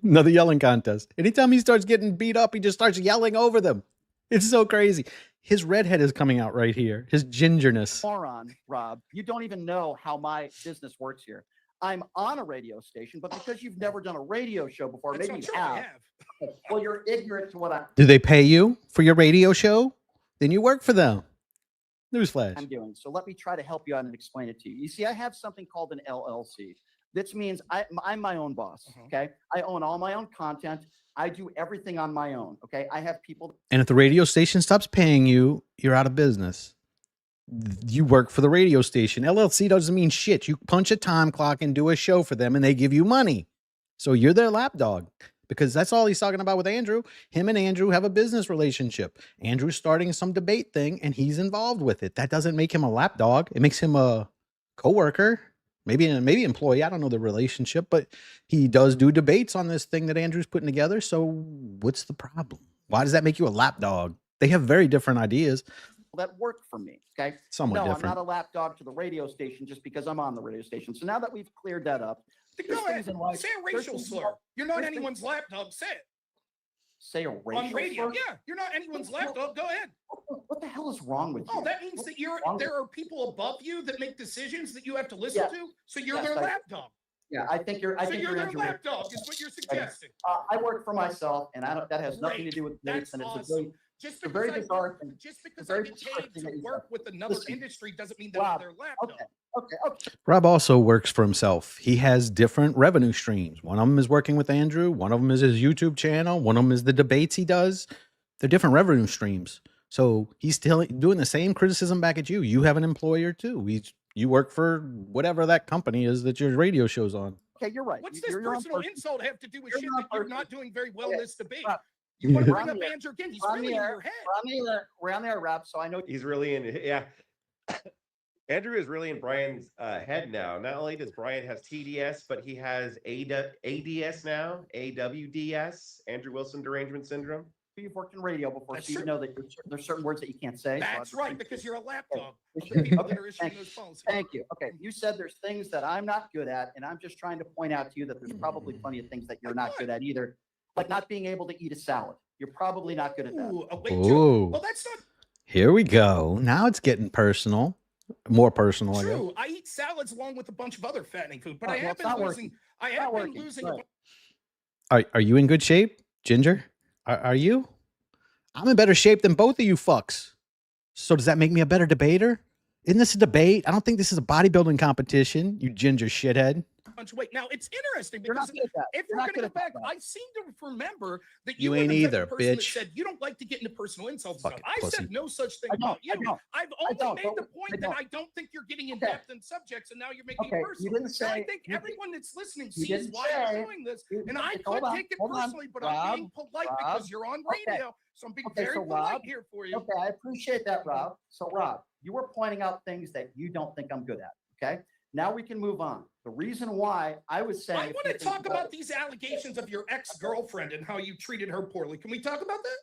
Speaker 1: Another yelling contest. Anytime he starts getting beat up, he just starts yelling over them. It's so crazy. His redhead is coming out right here. His gingerness.
Speaker 3: moron, Rob. You don't even know how my business works here. I'm on a radio station, but because you've never done a radio show before,
Speaker 5: That's
Speaker 3: maybe
Speaker 5: not
Speaker 3: you
Speaker 5: true. I
Speaker 3: have.
Speaker 5: have.
Speaker 3: Well, you're ignorant to what
Speaker 1: Do they pay you for your radio show? Then you work for them. Newsflash.
Speaker 3: I'm doing. So let me try to help you out and explain it to you. You see, I have something called an LLC. This means I'm my own boss. Okay. I own all my own content. I do everything on my own. Okay. I have people.
Speaker 1: And if the radio station stops paying you, you're out of business. You work for the radio station. LLC doesn't mean shit. You punch a time clock and do a show for them and they give you money. So you're their lapdog because that's all he's talking about with Andrew. Him and Andrew have a business relationship. Andrew's starting some debate thing and he's involved with it. That doesn't make him a lapdog. It makes him a coworker, maybe employee. I don't know the relationship, but he does do debates on this thing that Andrew's putting together. So what's the problem? Why does that make you a lapdog? They have very different ideas.
Speaker 3: That work for me. Okay.
Speaker 1: Somewhat
Speaker 3: no,
Speaker 1: different.
Speaker 3: I'm not a lapdog to the radio station just because I'm on the radio station. So now that we've cleared that up,
Speaker 5: Go ahead.
Speaker 3: things in life-
Speaker 5: Say a
Speaker 3: there's
Speaker 5: racial
Speaker 3: things in
Speaker 5: slur.
Speaker 3: life-
Speaker 5: You're not
Speaker 3: there's things-
Speaker 5: anyone's lapdog. Say it.
Speaker 3: say a racial
Speaker 5: On radio,
Speaker 3: slur?
Speaker 5: yeah, you're not anyone's lapdog. Go ahead.
Speaker 3: What the hell is wrong with you?
Speaker 5: Oh, that means that there are people above you that make decisions that you have to listen to. So you're their lapdog.
Speaker 3: Yeah, I think you're. I
Speaker 5: So
Speaker 3: think
Speaker 5: you're their
Speaker 3: Andrew.
Speaker 5: lapdog is what you're suggesting.
Speaker 3: I work for myself, and that has nothing to do with race.
Speaker 5: That's
Speaker 3: And it's
Speaker 5: awesome.
Speaker 3: a very bizarre thing.
Speaker 5: Just because
Speaker 3: very
Speaker 5: I get
Speaker 3: bizarre
Speaker 5: paid
Speaker 3: thing
Speaker 5: to
Speaker 3: that you
Speaker 5: work
Speaker 3: said.
Speaker 5: with another
Speaker 3: Listen,
Speaker 5: industry doesn't mean that
Speaker 3: Rob,
Speaker 5: I'm their lapdog.
Speaker 3: Okay.
Speaker 1: Rob also works for himself. He has different revenue streams. One of them is working with Andrew. One of them is his YouTube channel. One of them is the debates he does. They're different revenue streams. So he's still doing the same criticism back at you. You have an employer too. You work for whatever that company is that your radio show's on.
Speaker 3: Okay, you're right.
Speaker 5: What's this
Speaker 3: You're
Speaker 5: personal insult have to do with
Speaker 3: You're
Speaker 5: shit
Speaker 3: your
Speaker 5: that you're
Speaker 3: own
Speaker 5: not doing very well in this debate?
Speaker 3: Rob,
Speaker 5: You want to
Speaker 3: we're
Speaker 5: bring
Speaker 3: on
Speaker 5: up
Speaker 3: the air.
Speaker 5: Andrew again? He's
Speaker 3: We're on
Speaker 5: really
Speaker 3: the
Speaker 5: in
Speaker 3: air.
Speaker 5: your head.
Speaker 3: We're on there, Rob. So I know
Speaker 6: He's really in. Yeah. Andrew is really in Brian's head now. Not only does Brian has TDS, but he has ADS now, AWDS, Andrew Wilson Derangement Syndrome.
Speaker 3: you've worked in radio before,
Speaker 5: That's
Speaker 3: so you
Speaker 5: true.
Speaker 3: know that there's certain words that you can't say.
Speaker 5: That's right, because you're a lapdog.
Speaker 3: Okay,
Speaker 5: People that are issuing
Speaker 3: thank
Speaker 5: those policies.
Speaker 3: Thank you. Okay, you said there's things that I'm not good at, and I'm just trying to point out to you that there's probably plenty of things that you're not good at either, like not being able to eat a salad. You're probably not good at that.
Speaker 5: Ooh, wait,
Speaker 1: Ooh.
Speaker 5: Joe. Well, that's not
Speaker 1: Here we go. Now it's getting personal. More personal, I guess.
Speaker 5: true. I eat salads along with a bunch of other fattening food, but
Speaker 3: Oh,
Speaker 5: I
Speaker 3: well,
Speaker 5: have
Speaker 3: it's
Speaker 5: been
Speaker 3: not
Speaker 5: losing.
Speaker 3: working.
Speaker 5: I
Speaker 3: It's
Speaker 5: have
Speaker 3: not
Speaker 5: been
Speaker 3: working.
Speaker 5: losing.
Speaker 3: Right.
Speaker 1: Are you in good shape, Ginger? Are you? I'm in better shape than both of you fucks. So does that make me a better debater? Isn't this a debate? I don't think this is a bodybuilding competition, you ginger shithead.
Speaker 5: Bunch of weight. Now it's interesting
Speaker 3: You're
Speaker 5: because
Speaker 3: not good at that.
Speaker 5: if
Speaker 3: You're
Speaker 5: we're
Speaker 3: not
Speaker 5: going to
Speaker 3: good
Speaker 5: go
Speaker 3: at
Speaker 5: back,
Speaker 3: that.
Speaker 5: I seem to remember that
Speaker 1: You
Speaker 5: were
Speaker 1: ain't
Speaker 5: the type of
Speaker 1: either,
Speaker 5: person that
Speaker 1: bitch.
Speaker 5: said you don't like to get into personal insults.
Speaker 1: Fucking
Speaker 5: I
Speaker 1: pussy.
Speaker 5: said no such thing
Speaker 3: I don't,
Speaker 5: about you.
Speaker 3: I don't.
Speaker 5: I've
Speaker 3: I
Speaker 5: only
Speaker 3: don't,
Speaker 5: made
Speaker 3: but
Speaker 5: the
Speaker 3: I
Speaker 5: point that
Speaker 3: don't.
Speaker 5: I don't think you're getting in
Speaker 3: Okay.
Speaker 5: depth in subjects, and now you're making
Speaker 3: Okay,
Speaker 5: it
Speaker 3: you
Speaker 5: personal.
Speaker 3: didn't
Speaker 5: And
Speaker 3: say.
Speaker 5: I think
Speaker 3: you
Speaker 5: everyone that's listening
Speaker 3: you
Speaker 5: sees
Speaker 3: didn't
Speaker 5: why
Speaker 3: say-
Speaker 5: you're doing this,
Speaker 3: you-
Speaker 5: and I
Speaker 3: hold
Speaker 5: could
Speaker 3: on,
Speaker 5: take it
Speaker 3: hold on,
Speaker 5: personally, but
Speaker 3: Rob,
Speaker 5: I'm being polite
Speaker 3: Rob.
Speaker 5: because you're on
Speaker 3: Okay.
Speaker 5: radio, so I'm being
Speaker 3: Okay,
Speaker 5: very
Speaker 3: so
Speaker 5: polite
Speaker 3: Rob,
Speaker 5: here for you.
Speaker 3: Okay, I appreciate that, Rob. So, Rob, you were pointing out things that you don't think I'm good at. Okay, now we can move on. The reason why I was saying.
Speaker 5: I want to talk about these allegations of your ex-girlfriend and how you treated her poorly. Can we talk about that?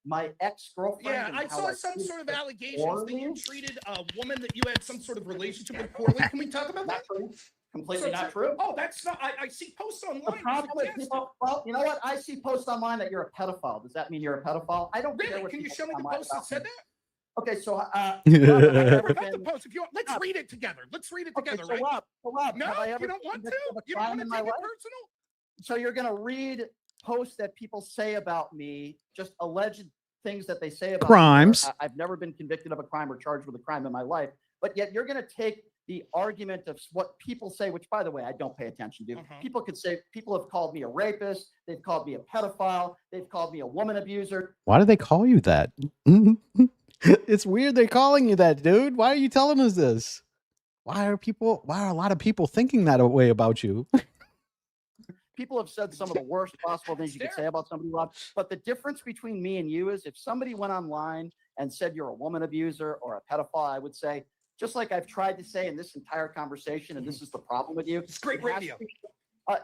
Speaker 3: my ex-girlfriend.
Speaker 5: Yeah,
Speaker 3: and
Speaker 5: I
Speaker 3: how
Speaker 5: saw some
Speaker 3: treated
Speaker 5: sort of
Speaker 3: her
Speaker 5: allegations that you
Speaker 3: poorly.
Speaker 5: treated a woman that you had some sort of relationship with poorly. Can we talk about that?
Speaker 3: Not true. Completely
Speaker 5: So-
Speaker 3: not true.
Speaker 5: Oh, that's not. I see posts
Speaker 3: The
Speaker 5: online.
Speaker 3: problem with
Speaker 5: suggesting-
Speaker 3: people, well, you know what? I see posts online that you're a pedophile. Does that mean you're a pedophile? I don't care
Speaker 5: Really?
Speaker 3: what
Speaker 5: Can you
Speaker 3: people
Speaker 5: show me the
Speaker 3: online
Speaker 5: post that
Speaker 3: about
Speaker 5: said
Speaker 3: me.
Speaker 5: that?
Speaker 3: Okay, so Rob, have I
Speaker 5: I
Speaker 3: ever
Speaker 5: forgot the
Speaker 3: been-
Speaker 5: post. If you want, let's
Speaker 3: Rob.
Speaker 5: read it together. Let's read it
Speaker 3: Okay,
Speaker 5: together,
Speaker 3: so
Speaker 5: right?
Speaker 3: Rob,
Speaker 5: No,
Speaker 3: have I ever
Speaker 5: you don't
Speaker 3: been
Speaker 5: want to.
Speaker 3: convicted of a
Speaker 5: You don't
Speaker 3: crime
Speaker 5: want
Speaker 3: in
Speaker 5: to
Speaker 3: my
Speaker 5: take it
Speaker 3: life?
Speaker 5: personal.
Speaker 3: So you're going to read posts that people say about me, just alleged things that they say about
Speaker 1: Crimes.
Speaker 3: me. I've never been convicted of a crime or charged with a crime in my life, but yet you're going to take the argument of what people say, which, by the way, I don't pay attention to.
Speaker 5: Uh-huh.
Speaker 3: People have called me a rapist. They've called me a pedophile. They've called me a woman abuser.
Speaker 1: Why do they call you that? It's weird they're calling you that, dude. Why are you telling us this? Why are a lot of people thinking that way about you?
Speaker 3: People have said some of the worst possible things you could say about somebody, Rob. But the difference between me and you is if somebody went online and said you're a woman abuser or a pedophile, I would say, just like I've tried to say in this entire conversation, and this is the problem with you.
Speaker 5: It's great
Speaker 3: it has
Speaker 5: radio.
Speaker 3: to be-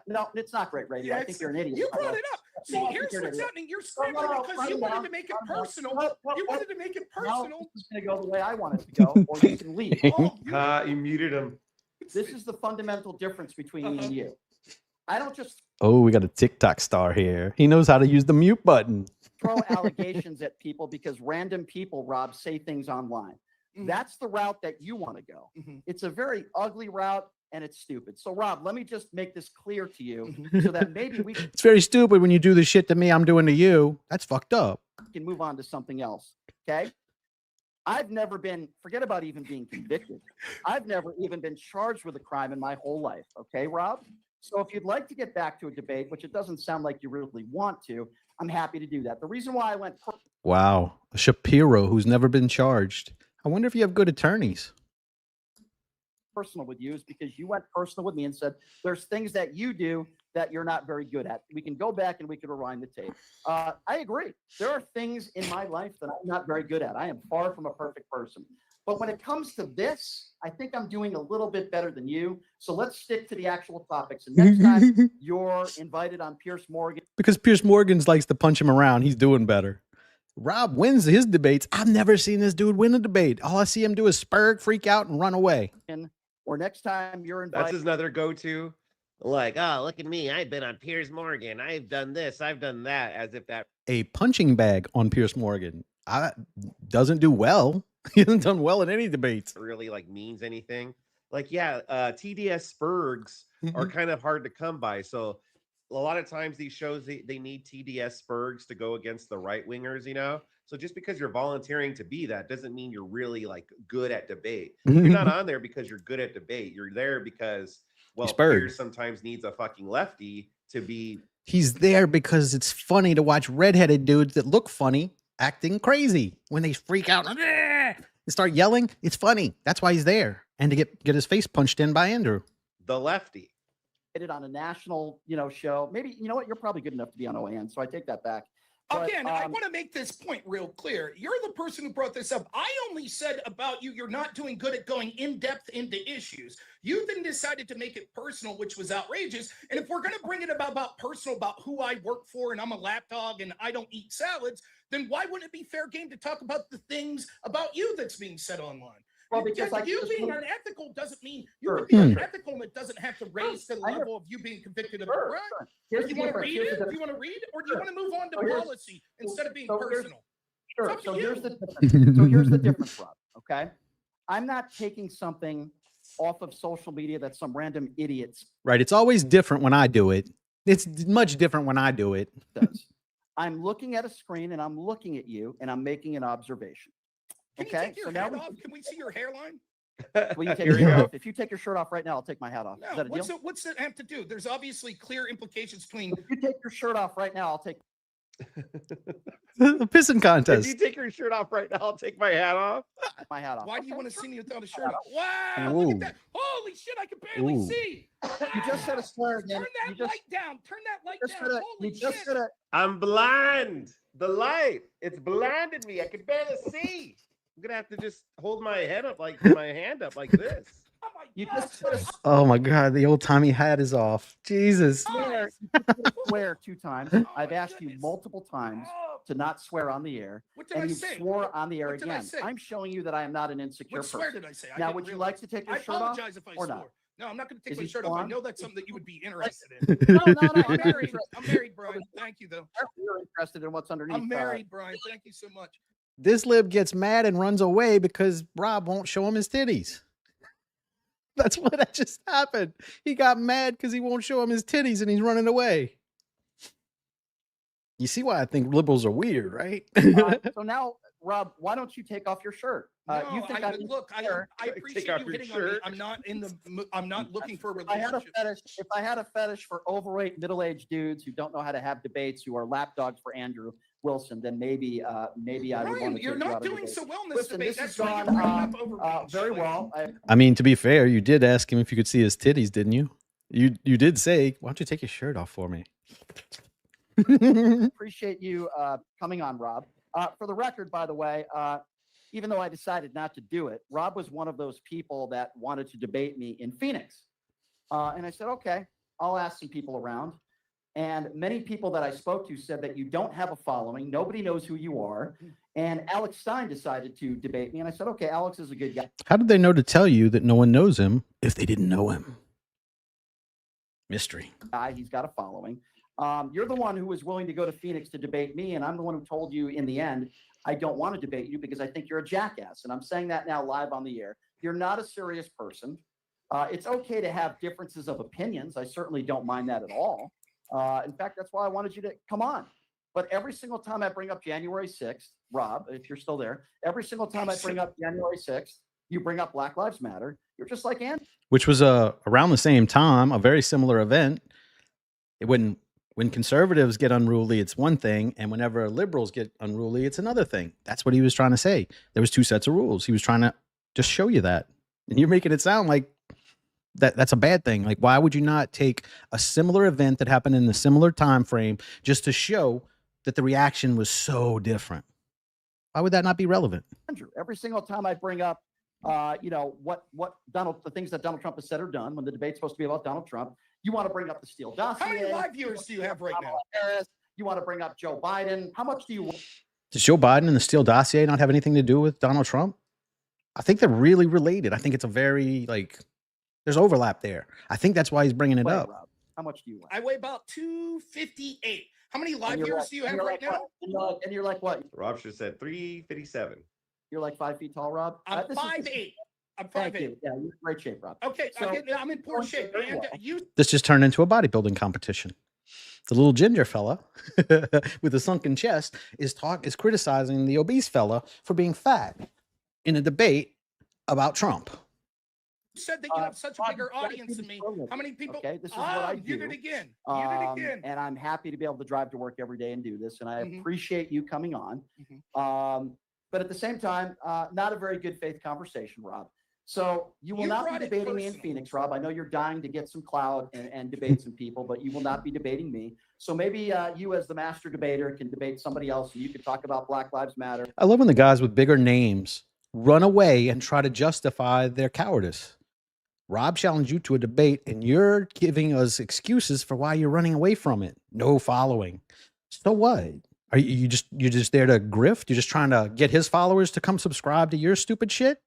Speaker 3: no, it's not great radio.
Speaker 5: Yeah,
Speaker 3: I think you're an idiot.
Speaker 5: You
Speaker 3: by the
Speaker 5: brought
Speaker 3: way.
Speaker 5: it up.
Speaker 3: No,
Speaker 5: See,
Speaker 3: I think
Speaker 5: here's
Speaker 3: you're an
Speaker 5: what's
Speaker 3: idiot.
Speaker 5: happening. You're scrambling
Speaker 3: no,
Speaker 5: because you
Speaker 3: calm
Speaker 5: wanted
Speaker 3: down,
Speaker 5: to make it
Speaker 3: calm down.
Speaker 5: personal.
Speaker 3: No,
Speaker 5: You wanted to make it
Speaker 3: Now
Speaker 5: personal.
Speaker 3: this is going to go the way I want it to go, or you can leave.
Speaker 5: Oh,
Speaker 6: You muted him.
Speaker 3: This is the fundamental difference between me and you. I don't just
Speaker 1: Oh, we got a TikTok star here. He knows how to use the mute button.
Speaker 3: throw allegations at people because random people, Rob, say things online.
Speaker 5: Mhm.
Speaker 3: That's the route that you want to go.
Speaker 5: Mhm.
Speaker 3: It's a very ugly route and it's stupid. So, Rob, let me just make this clear to you
Speaker 5: Mhm.
Speaker 3: so that maybe we
Speaker 1: It's very stupid when you do the shit to me I'm doing to you. That's fucked up.
Speaker 3: can move on to something else. Okay. I've never been, forget about even being convicted. I've never even been charged with a crime in my whole life. Okay, Rob? So if you'd like to get back to a debate, which it doesn't sound like you really want to, I'm happy to do that. The reason why I went
Speaker 1: Wow. A Shapiro who's never been charged. I wonder if you have good attorneys.
Speaker 3: personal with you is because you went personal with me and said, there's things that you do that you're not very good at. We can go back and we can rewind the tape. I agree. There are things in my life that I'm not very good at. I am far from a perfect person. But when it comes to this, I think I'm doing a little bit better than you. So let's stick to the actual topics. And next time you're invited on Pierce Morgan.
Speaker 1: Because Pierce Morgan's likes to punch him around. He's doing better. Rob wins his debates. I've never seen this dude win a debate. All I see him do is spurg, freak out, and run away.
Speaker 3: Or next time you're
Speaker 6: That's
Speaker 3: invited.
Speaker 6: another go-to. Like, oh, look at me. I've been on Piers Morgan. I've done this. I've done that. As if that
Speaker 1: A punching bag on Piers Morgan doesn't do well. He hasn't done well in any debates.
Speaker 6: really like means anything. Like, yeah, TDS Spurgs are kind of hard to come by. So a lot of times these shows, they need TDS Spurgs to go against the right wingers, you know? So just because you're volunteering to be that doesn't mean you're really like good at debate. You're not on there because you're good at debate. You're there because, well, Piers sometimes needs a fucking lefty to be.
Speaker 1: He's there because it's funny to watch redheaded dudes that look funny acting crazy when they freak out and start yelling. It's funny. That's why he's there. And to get his face punched in by Andrew.
Speaker 6: The lefty.
Speaker 7: It on a national, show. Maybe, you know what? You're probably good enough to be on OAN, so I take that back.
Speaker 5: But, again, I want to make this point real clear. You're the person who brought this up. I only said about you're not doing good at going in depth into issues. You then decided to make it personal, which was outrageous. And if we're going to bring it about personal, about who I work for and I'm a lapdog and I don't eat salads, then why wouldn't it be fair game to talk about the things about you that's being said online?
Speaker 7: Well, because
Speaker 5: you being unethical doesn't mean you can be unethical, and it doesn't have to raise to the level of you being convicted of a crime. Do you want to read it? Do you want to read, or do you want to move on to policy instead of being personal?
Speaker 7: Sure. So here's the difference. Here's the difference, Rob. Okay, I'm not taking something off of social media that some random idiots.
Speaker 1: Right. It's always different when I do it. It's much different when I do it.
Speaker 7: I'm looking at a screen and I'm looking at you and I'm making an observation.
Speaker 5: Can you take your hat off? Can we see your hairline?
Speaker 7: Well, you take your shirt off. If you take your shirt off right now, I'll take my hat off.
Speaker 5: No,
Speaker 7: Is that a deal?
Speaker 5: What's that have to do? There's obviously clear implications between.
Speaker 7: If you take your shirt off right now, I'll take.
Speaker 1: The pissing contest.
Speaker 6: If you take your shirt off right now, I'll take my hat off.
Speaker 7: My hat off.
Speaker 5: Why do you want to see me without a shirt on? Wow, look at that. Holy shit, I can barely see.
Speaker 7: You just said a swear again.
Speaker 5: Turn that light down. Turn that light down. Holy shit.
Speaker 6: I'm blind. The light. It's blinded me. I can barely see. I'm going to have to just hold my head up like my hand up like this.
Speaker 1: Oh my God, the old Tommy hat is off. Jesus.
Speaker 7: Swear 2 times. I've asked you multiple times to not swear on the air.
Speaker 5: What did
Speaker 7: and
Speaker 5: I
Speaker 7: you
Speaker 5: say?
Speaker 7: swore on the air
Speaker 5: What did I
Speaker 7: again.
Speaker 5: say?
Speaker 7: I'm showing you that I am not an insecure
Speaker 5: What
Speaker 7: person.
Speaker 5: swear did I say?
Speaker 7: Now, would you like to take your shirt off?
Speaker 5: I apologize if I
Speaker 7: or
Speaker 5: swore.
Speaker 7: not?
Speaker 5: No, I'm not going to take
Speaker 7: Is
Speaker 5: my
Speaker 7: he
Speaker 5: shirt off. I
Speaker 7: sworn?
Speaker 5: know that's something that you would be interested in.
Speaker 7: No,
Speaker 5: I'm married. I'm married, Brian. Thank you, though.
Speaker 7: You're interested in what's underneath.
Speaker 5: I'm married, Brian. Thank you so much.
Speaker 1: This lib gets mad and runs away because Rob won't show him his titties. That's what just happened. He got mad because he won't show him his titties and he's running away. You see why I think liberals are weird, right?
Speaker 7: So now, Rob, why don't you take off your shirt?
Speaker 5: No,
Speaker 7: you think
Speaker 5: I appreciate you hitting on me. I'm not looking for a relationship.
Speaker 7: If I had a fetish for overweight middle-aged dudes who don't know how to have debates, who are lapdogs for Andrew Wilson, then maybe I would want to.
Speaker 5: You're not doing so well in this
Speaker 7: Listen,
Speaker 5: debate.
Speaker 7: this
Speaker 5: That's
Speaker 7: has
Speaker 5: why you're
Speaker 7: gone
Speaker 5: bringing up overreach.
Speaker 7: very well.
Speaker 1: I mean, to be fair, you did ask him if you could see his titties, didn't you? You did say, why don't you take your shirt off for me?
Speaker 7: Appreciate you coming on, Rob. For the record, by the way, even though I decided not to do it, Rob was one of those people that wanted to debate me in Phoenix. And I said, okay, I'll ask some people around. And many people that I spoke to said that you don't have a following. Nobody knows who you are. And Alex Stein decided to debate me. And I said, okay, Alex is a good guy.
Speaker 1: How did they know to tell you that no one knows him if they didn't know him? Mystery.
Speaker 7: He's got a following. You're the one who was willing to go to Phoenix to debate me. And I'm the one who told you in the end, I don't want to debate you because I think you're a jackass. And I'm saying that now live on the air. You're not a serious person. It's okay to have differences of opinions. I certainly don't mind that at all. In fact, that's why I wanted you to come on. But every single time I bring up January 6th, Rob, if you're still there, every single time I bring up January 6th, you bring up Black Lives Matter. You're just like Andy.
Speaker 1: Which was around the same time, a very similar event. When conservatives get unruly, it's one thing. And whenever liberals get unruly, it's another thing. That's what he was trying to say. There was 2 sets of rules. He was trying to just show you that. And you're making it sound like that's a bad thing. Like, why would you not take a similar event that happened in a similar time frame just to show that the reaction was so different? Why would that not be relevant?
Speaker 7: Andrew, every single time I bring up, what the things that Donald Trump has said or done when the debate's supposed to be about Donald Trump, you want to bring up the Steele dossier.
Speaker 5: How many live viewers do you have right now?
Speaker 7: You want to bring up Joe Biden. How much do you want?
Speaker 1: Does Joe Biden and the Steele dossier not have anything to do with Donald Trump? I think they're really related. I think it's a very There's overlap there. I think that's why he's bringing it
Speaker 7: Wait,
Speaker 1: up.
Speaker 7: Rob, how much do you weigh?
Speaker 5: I weigh about 258. How many
Speaker 7: And
Speaker 5: live
Speaker 7: you're
Speaker 5: viewers
Speaker 7: like-
Speaker 5: do you
Speaker 7: and
Speaker 5: have
Speaker 7: you're
Speaker 5: right
Speaker 7: like
Speaker 5: now?
Speaker 7: what? And you're like what?
Speaker 6: Rob should have said 357.
Speaker 7: You're like 5 feet tall, Rob?
Speaker 5: I'm
Speaker 7: This is-
Speaker 5: 5'8". I'm
Speaker 7: Thank
Speaker 5: 5'8".
Speaker 7: you. Yeah, you're in great shape, Rob.
Speaker 5: Okay,
Speaker 7: So-
Speaker 5: I'm in poor shape.
Speaker 7: Very
Speaker 5: And
Speaker 7: well.
Speaker 5: you
Speaker 1: This just turned into a bodybuilding competition. The little ginger fella with the sunken chest is criticizing the obese fella for being fat in a debate about Trump.
Speaker 5: said that you have such a
Speaker 7: Rob,
Speaker 5: bigger
Speaker 7: you gotta
Speaker 5: audience
Speaker 7: do
Speaker 5: than me.
Speaker 7: this program.
Speaker 5: How many people?
Speaker 7: Okay, this is what I
Speaker 5: You did
Speaker 7: do.
Speaker 5: it again. You did it again.
Speaker 7: And I'm happy to be able to drive to work every day and do this. And I
Speaker 5: Mhm.
Speaker 7: appreciate you coming on.
Speaker 5: Mhm.
Speaker 7: But at the same time, not a very good faith conversation, Rob. So you will
Speaker 5: You
Speaker 7: not be
Speaker 5: brought it
Speaker 7: debating me in
Speaker 5: personal.
Speaker 7: Phoenix, Rob. I know you're dying to get some clout and debate some people, but you will not be debating me. So maybe you, as the master debater, can debate somebody else, and you can talk about Black Lives Matter.
Speaker 1: I love when the guys with bigger names run away and try to justify their cowardice. Rob challenged you to a debate, and you're giving us excuses for why you're running away from it. No following. So what? Are you're just there to grift? You're just trying to get his followers to come subscribe to your stupid shit?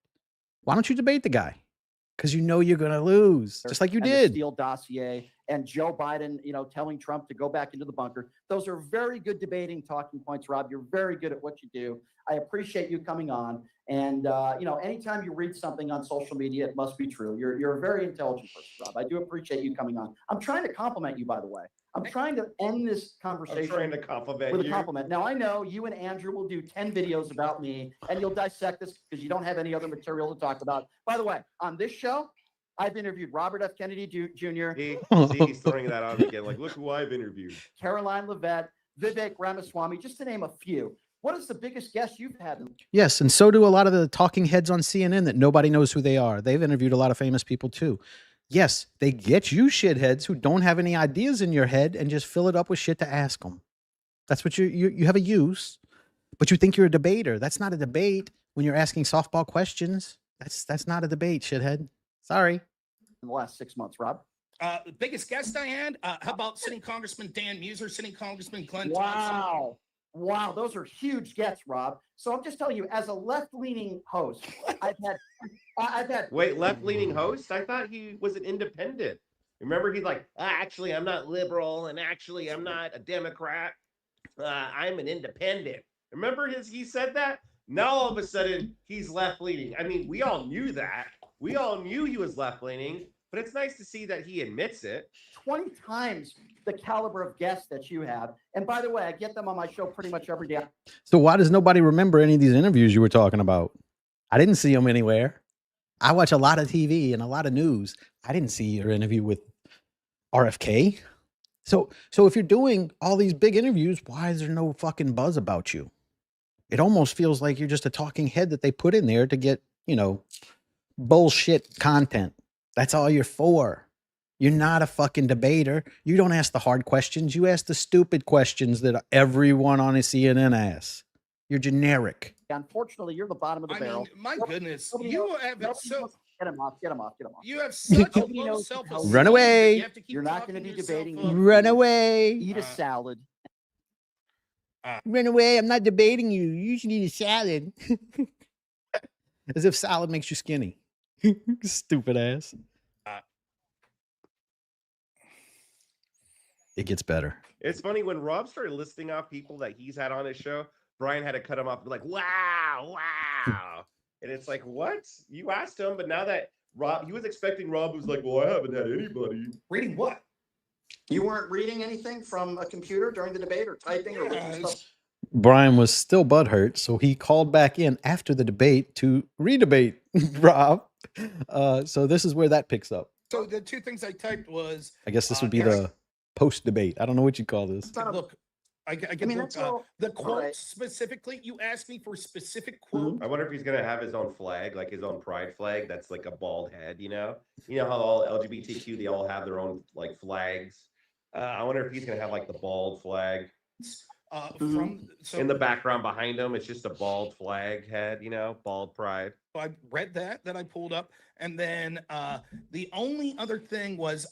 Speaker 1: Why don't you debate the guy? Because you know you're gonna lose, just like you
Speaker 7: and the
Speaker 1: did.
Speaker 7: Steele dossier and Joe Biden, telling Trump to go back into the bunker. Those are very good debating talking points, Rob. You're very good at what you do. I appreciate you coming on. And anytime you read something on social media, it must be true. You're a very intelligent person, Rob. I do appreciate you coming on. I'm trying to compliment you, by the way. I'm trying to end this
Speaker 6: I'm
Speaker 7: conversation
Speaker 6: trying to compliment
Speaker 7: with a
Speaker 6: you.
Speaker 7: compliment. Now, I know you and Andrew will do 10 videos about me, and you'll dissect this because you don't have any other material to talk about. By the way, on this show, I've interviewed Robert F. Kennedy Jr.,
Speaker 6: He's throwing that out again. Like, look who I've interviewed.
Speaker 7: Caroline Levitt, Vivek Ramaswamy, just to name a few. What is the biggest guest you've had?
Speaker 1: Yes, and so do a lot of the talking heads on CNN that nobody knows who they are. They've interviewed a lot of famous people too. Yes, they get you shitheads who don't have any ideas in your head and just fill it up with shit to ask them. That's what you have a use, but you think you're a debater. That's not a debate when you're asking softball questions. That's not a debate, shithead. Sorry.
Speaker 7: In the last 6 months, Rob?
Speaker 5: The biggest guest I had, how about sitting Congressman Dan Muser, sitting Congressman Glenn Thompson?
Speaker 7: Wow. Wow, those are huge gets, Rob. So I'm just telling you, as a left-leaning host, I've had
Speaker 6: Wait, left-leaning host? I thought he was an independent. Remember, he's like, actually, I'm not liberal, and actually, I'm not a Democrat. I'm an independent. Remember he said that? Now all of a sudden, he's left-leaning. I mean, we all knew that. We all knew he was left-leaning, but it's nice to see that he admits it.
Speaker 7: 20 times the caliber of guests that you have. And by the way, I get them on my show pretty much every day.
Speaker 1: So why does nobody remember any of these interviews you were talking about? I didn't see them anywhere. I watch a lot of TV and a lot of news. I didn't see your interview with RFK. So if you're doing all these big interviews, why is there no fucking buzz about you? It almost feels like you're just a talking head that they put in there to get, bullshit content. That's all you're for. You're not a fucking debater. You don't ask the hard questions. You ask the stupid questions that everyone on a CNN asks. You're generic.
Speaker 7: Unfortunately, you're the bottom of the barrel.
Speaker 5: My goodness,
Speaker 7: Nobody
Speaker 5: you
Speaker 7: knows-
Speaker 5: have
Speaker 7: nobody
Speaker 5: so
Speaker 7: knows- Get him off.
Speaker 5: you have such a
Speaker 7: Nobody
Speaker 5: low
Speaker 7: knows
Speaker 5: self-esteem.
Speaker 1: Run away.
Speaker 5: You have to keep
Speaker 7: You're not
Speaker 5: talking
Speaker 7: gonna be
Speaker 5: yourself
Speaker 7: debating
Speaker 5: up.
Speaker 7: me.
Speaker 1: Run away.
Speaker 7: Eat a salad.
Speaker 1: Run away. I'm not debating you. You should eat a salad. As if salad makes you skinny. Stupid ass. It gets better.
Speaker 6: It's funny, when Rob started listing off people that he's had on his show, Brian had to cut him off and be like, wow. And it's like, what? You asked him, but now that he was expecting Rob was like, well, I haven't had anybody.
Speaker 5: Reading what?
Speaker 7: You weren't reading anything from a computer during the debate or typing or looking
Speaker 5: Yes.
Speaker 7: stuff?
Speaker 1: Brian was still butthurt, so he called back in after the debate to redebate Rob. So this is where that picks up.
Speaker 5: So the two things I typed was,
Speaker 1: I guess this would be
Speaker 5: Eric-
Speaker 1: the post debate. I don't know what you call this.
Speaker 5: look, I get
Speaker 7: mean,
Speaker 5: the,
Speaker 7: that's all-
Speaker 5: the quote
Speaker 7: right.
Speaker 5: specifically. You asked me for a specific quote.
Speaker 6: I wonder if he's gonna have his own flag, like his own pride flag. That's like a bald head, You know how all LGBTQ, they all have their own like flags. I wonder if he's gonna have like the bald flag.
Speaker 5: From so
Speaker 6: In the background behind him, it's just a bald flag head, bald pride.
Speaker 5: I read that I pulled up, and then the only other thing was,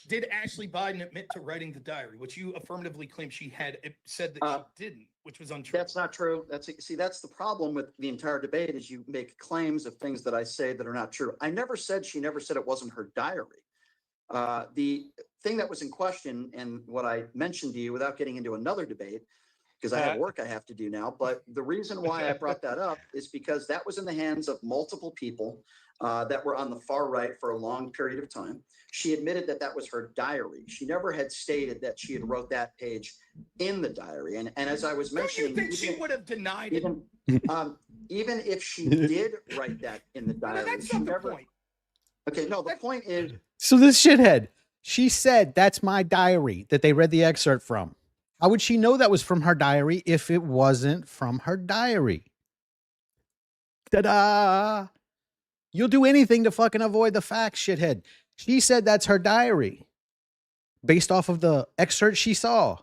Speaker 5: did Ashley Biden admit to writing the diary, which you affirmatively claim she had said that she didn't? which was untrue.
Speaker 7: That's not true. That's the problem with the entire debate is you make claims of things that I say that are not true. I never said, she never said it wasn't her diary. The thing that was in question and what I mentioned to you without getting into another debate, because I have work I have to do now. But the reason why I brought that up is because that was in the hands of multiple people that were on the far right for a long period of time. She admitted that that was her diary. She never had stated that she had wrote that page in the diary. And as I was mentioning,
Speaker 5: Don't you think she would have denied it?
Speaker 7: Even if she did write that in the diary,
Speaker 5: That's
Speaker 7: she
Speaker 5: not the
Speaker 7: never.
Speaker 5: point.
Speaker 7: Okay, no, the point is.
Speaker 1: So this shithead, she said that's my diary that they read the excerpt from. How would she know that was from her diary if it wasn't from her diary? Ta-da! You'll do anything to fucking avoid the facts, shithead. She said that's her diary based off of the excerpt she saw.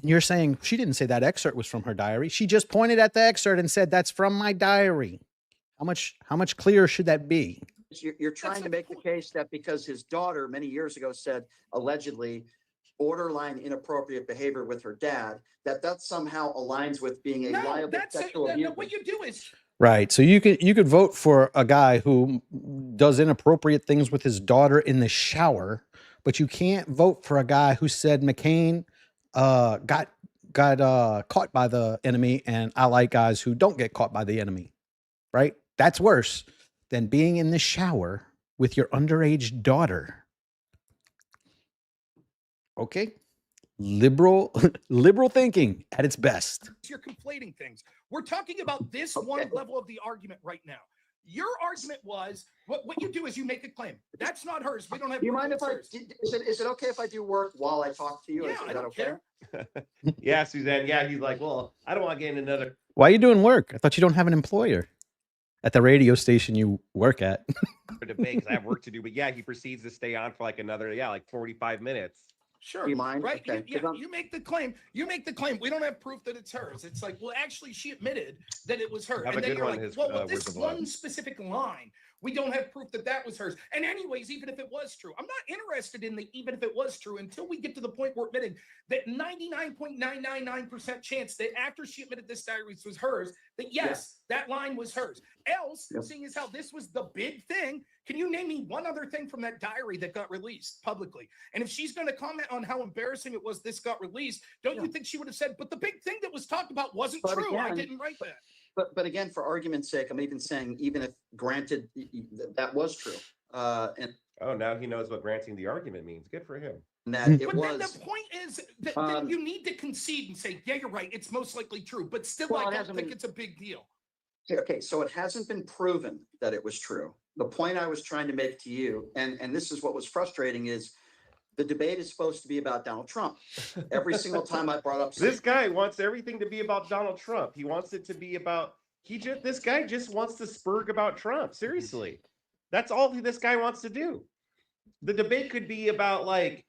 Speaker 1: And you're saying she didn't say that excerpt was from her diary. She just pointed at the excerpt and said, that's from my diary. How much clearer should that be?
Speaker 7: You're trying to make the case that because his daughter many years ago said allegedly borderline inappropriate behavior with her dad, that somehow aligns with being a liable sexual abuser.
Speaker 5: What you do is
Speaker 1: right. So you could vote for a guy who does inappropriate things with his daughter in the shower, but you can't vote for a guy who said McCain got caught by the enemy, and I like guys who don't get caught by the enemy. Right? That's worse than being in the shower with your underage daughter. Okay. Liberal thinking at its best.
Speaker 5: you're conflating things. We're talking about this one level of the argument right now. Your argument was what you do is you make a claim. That's not hers. We don't have.
Speaker 7: Do you mind if is it okay if I do work while I talk to you?
Speaker 5: Yeah, I don't care.
Speaker 6: Yeah, Suzanne. Yeah, he's like, well, I don't want to get in another.
Speaker 1: Why are you doing work? I thought you don't have an employer at the radio station you work at.
Speaker 6: Debate because I have work to do. But yeah, he proceeds to stay on for like another, like 45 minutes.
Speaker 5: Sure.
Speaker 7: Do you mind?
Speaker 5: Right.
Speaker 7: Okay.
Speaker 5: You make the claim. You make the claim. We don't have proof that it's hers. It's like, well, actually, she admitted that it was her.
Speaker 6: Have
Speaker 5: and
Speaker 6: a
Speaker 5: then
Speaker 6: good
Speaker 5: you're
Speaker 6: one,
Speaker 5: like,
Speaker 6: his,
Speaker 5: well,
Speaker 6: Words
Speaker 5: this
Speaker 6: of Love.
Speaker 5: one specific line, we don't have proof that that was hers. And anyways, even if it was true, I'm not interested in the even if it was true until we get to the point where admitting that 99.999% chance that after she admitted this diary was hers, that yes, that line was hers. Else, seeing as how this was the big thing, can you name me one other thing from that diary that got released publicly? And if she's going to comment on how embarrassing it was this got released, don't you think she would have said, but the big thing that was talked about wasn't true.
Speaker 7: Again,
Speaker 5: I didn't write that.
Speaker 7: But again, for argument's sake, I'm even saying, even if granted that was true, and
Speaker 6: now he knows what granting the argument means. Good for him.
Speaker 7: that it
Speaker 5: But
Speaker 7: was.
Speaker 5: then the point is that then you need to concede and say, yeah, you're right. It's most likely true, but still,
Speaker 7: Well,
Speaker 5: I don't think it's a big deal.
Speaker 7: Okay, so it hasn't been proven that it was true. The point I was trying to make to you, and this is what was frustrating, is the debate is supposed to be about Donald Trump. Every single time I brought up
Speaker 6: This guy wants everything to be about Donald Trump. He wants it to be about this guy just wants to spurg about Trump. Seriously. That's all this guy wants to do. The debate could be about like,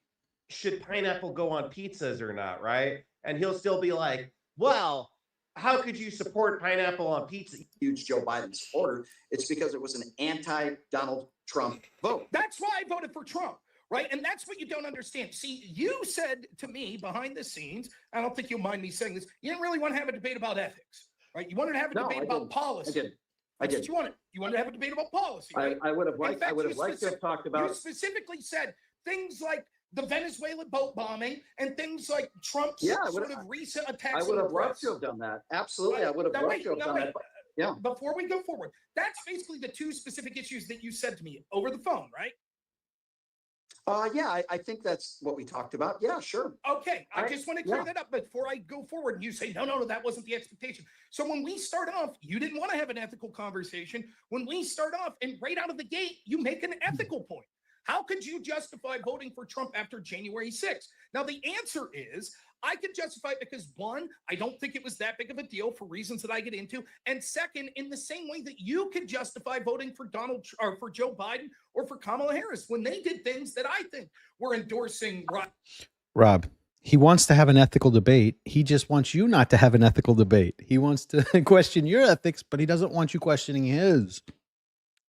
Speaker 6: should pineapple go on pizzas or not, right? And he'll still be like, well, how could you support pineapple on pizza?
Speaker 7: Huge Joe Biden supporter. It's because it was an anti-Donald Trump vote.
Speaker 5: That's why I voted for Trump. Right. And that's what you don't understand. See, you said to me behind the scenes, I don't think you'll mind me saying this, you didn't really want to have a debate about ethics, right? You wanted to have a debate about policy.
Speaker 7: I did.
Speaker 5: What you wanted. You wanted to have a debate about policy. Right?
Speaker 7: I would have liked to have talked about.
Speaker 5: You specifically said things like the Venezuela boat bombing and things like Trump's sort of recent attacks.
Speaker 7: I would have loved to have done that. Absolutely.
Speaker 5: Right.
Speaker 7: I would have loved to have done that. Yeah.
Speaker 5: Before we go forward, that's basically the two specific issues that you said to me over the phone, right?
Speaker 7: Yeah, I think that's what we talked about. Yeah, sure.
Speaker 5: Okay, I just want to clear that up before I go forward. You say, no, that wasn't the expectation. So when we start off, you didn't want to have an ethical conversation. When we start off and right out of the gate, you make an ethical point. How could you justify voting for Trump after January 6th? Now, the answer is I could justify it because, one, I don't think it was that big of a deal for reasons that I get into. And second, in the same way that you could justify voting for for Joe Biden or for Kamala Harris when they did things that I think were endorsing.
Speaker 1: Rob, he wants to have an ethical debate. He just wants you not to have an ethical debate. He wants to question your ethics, but he doesn't want you questioning his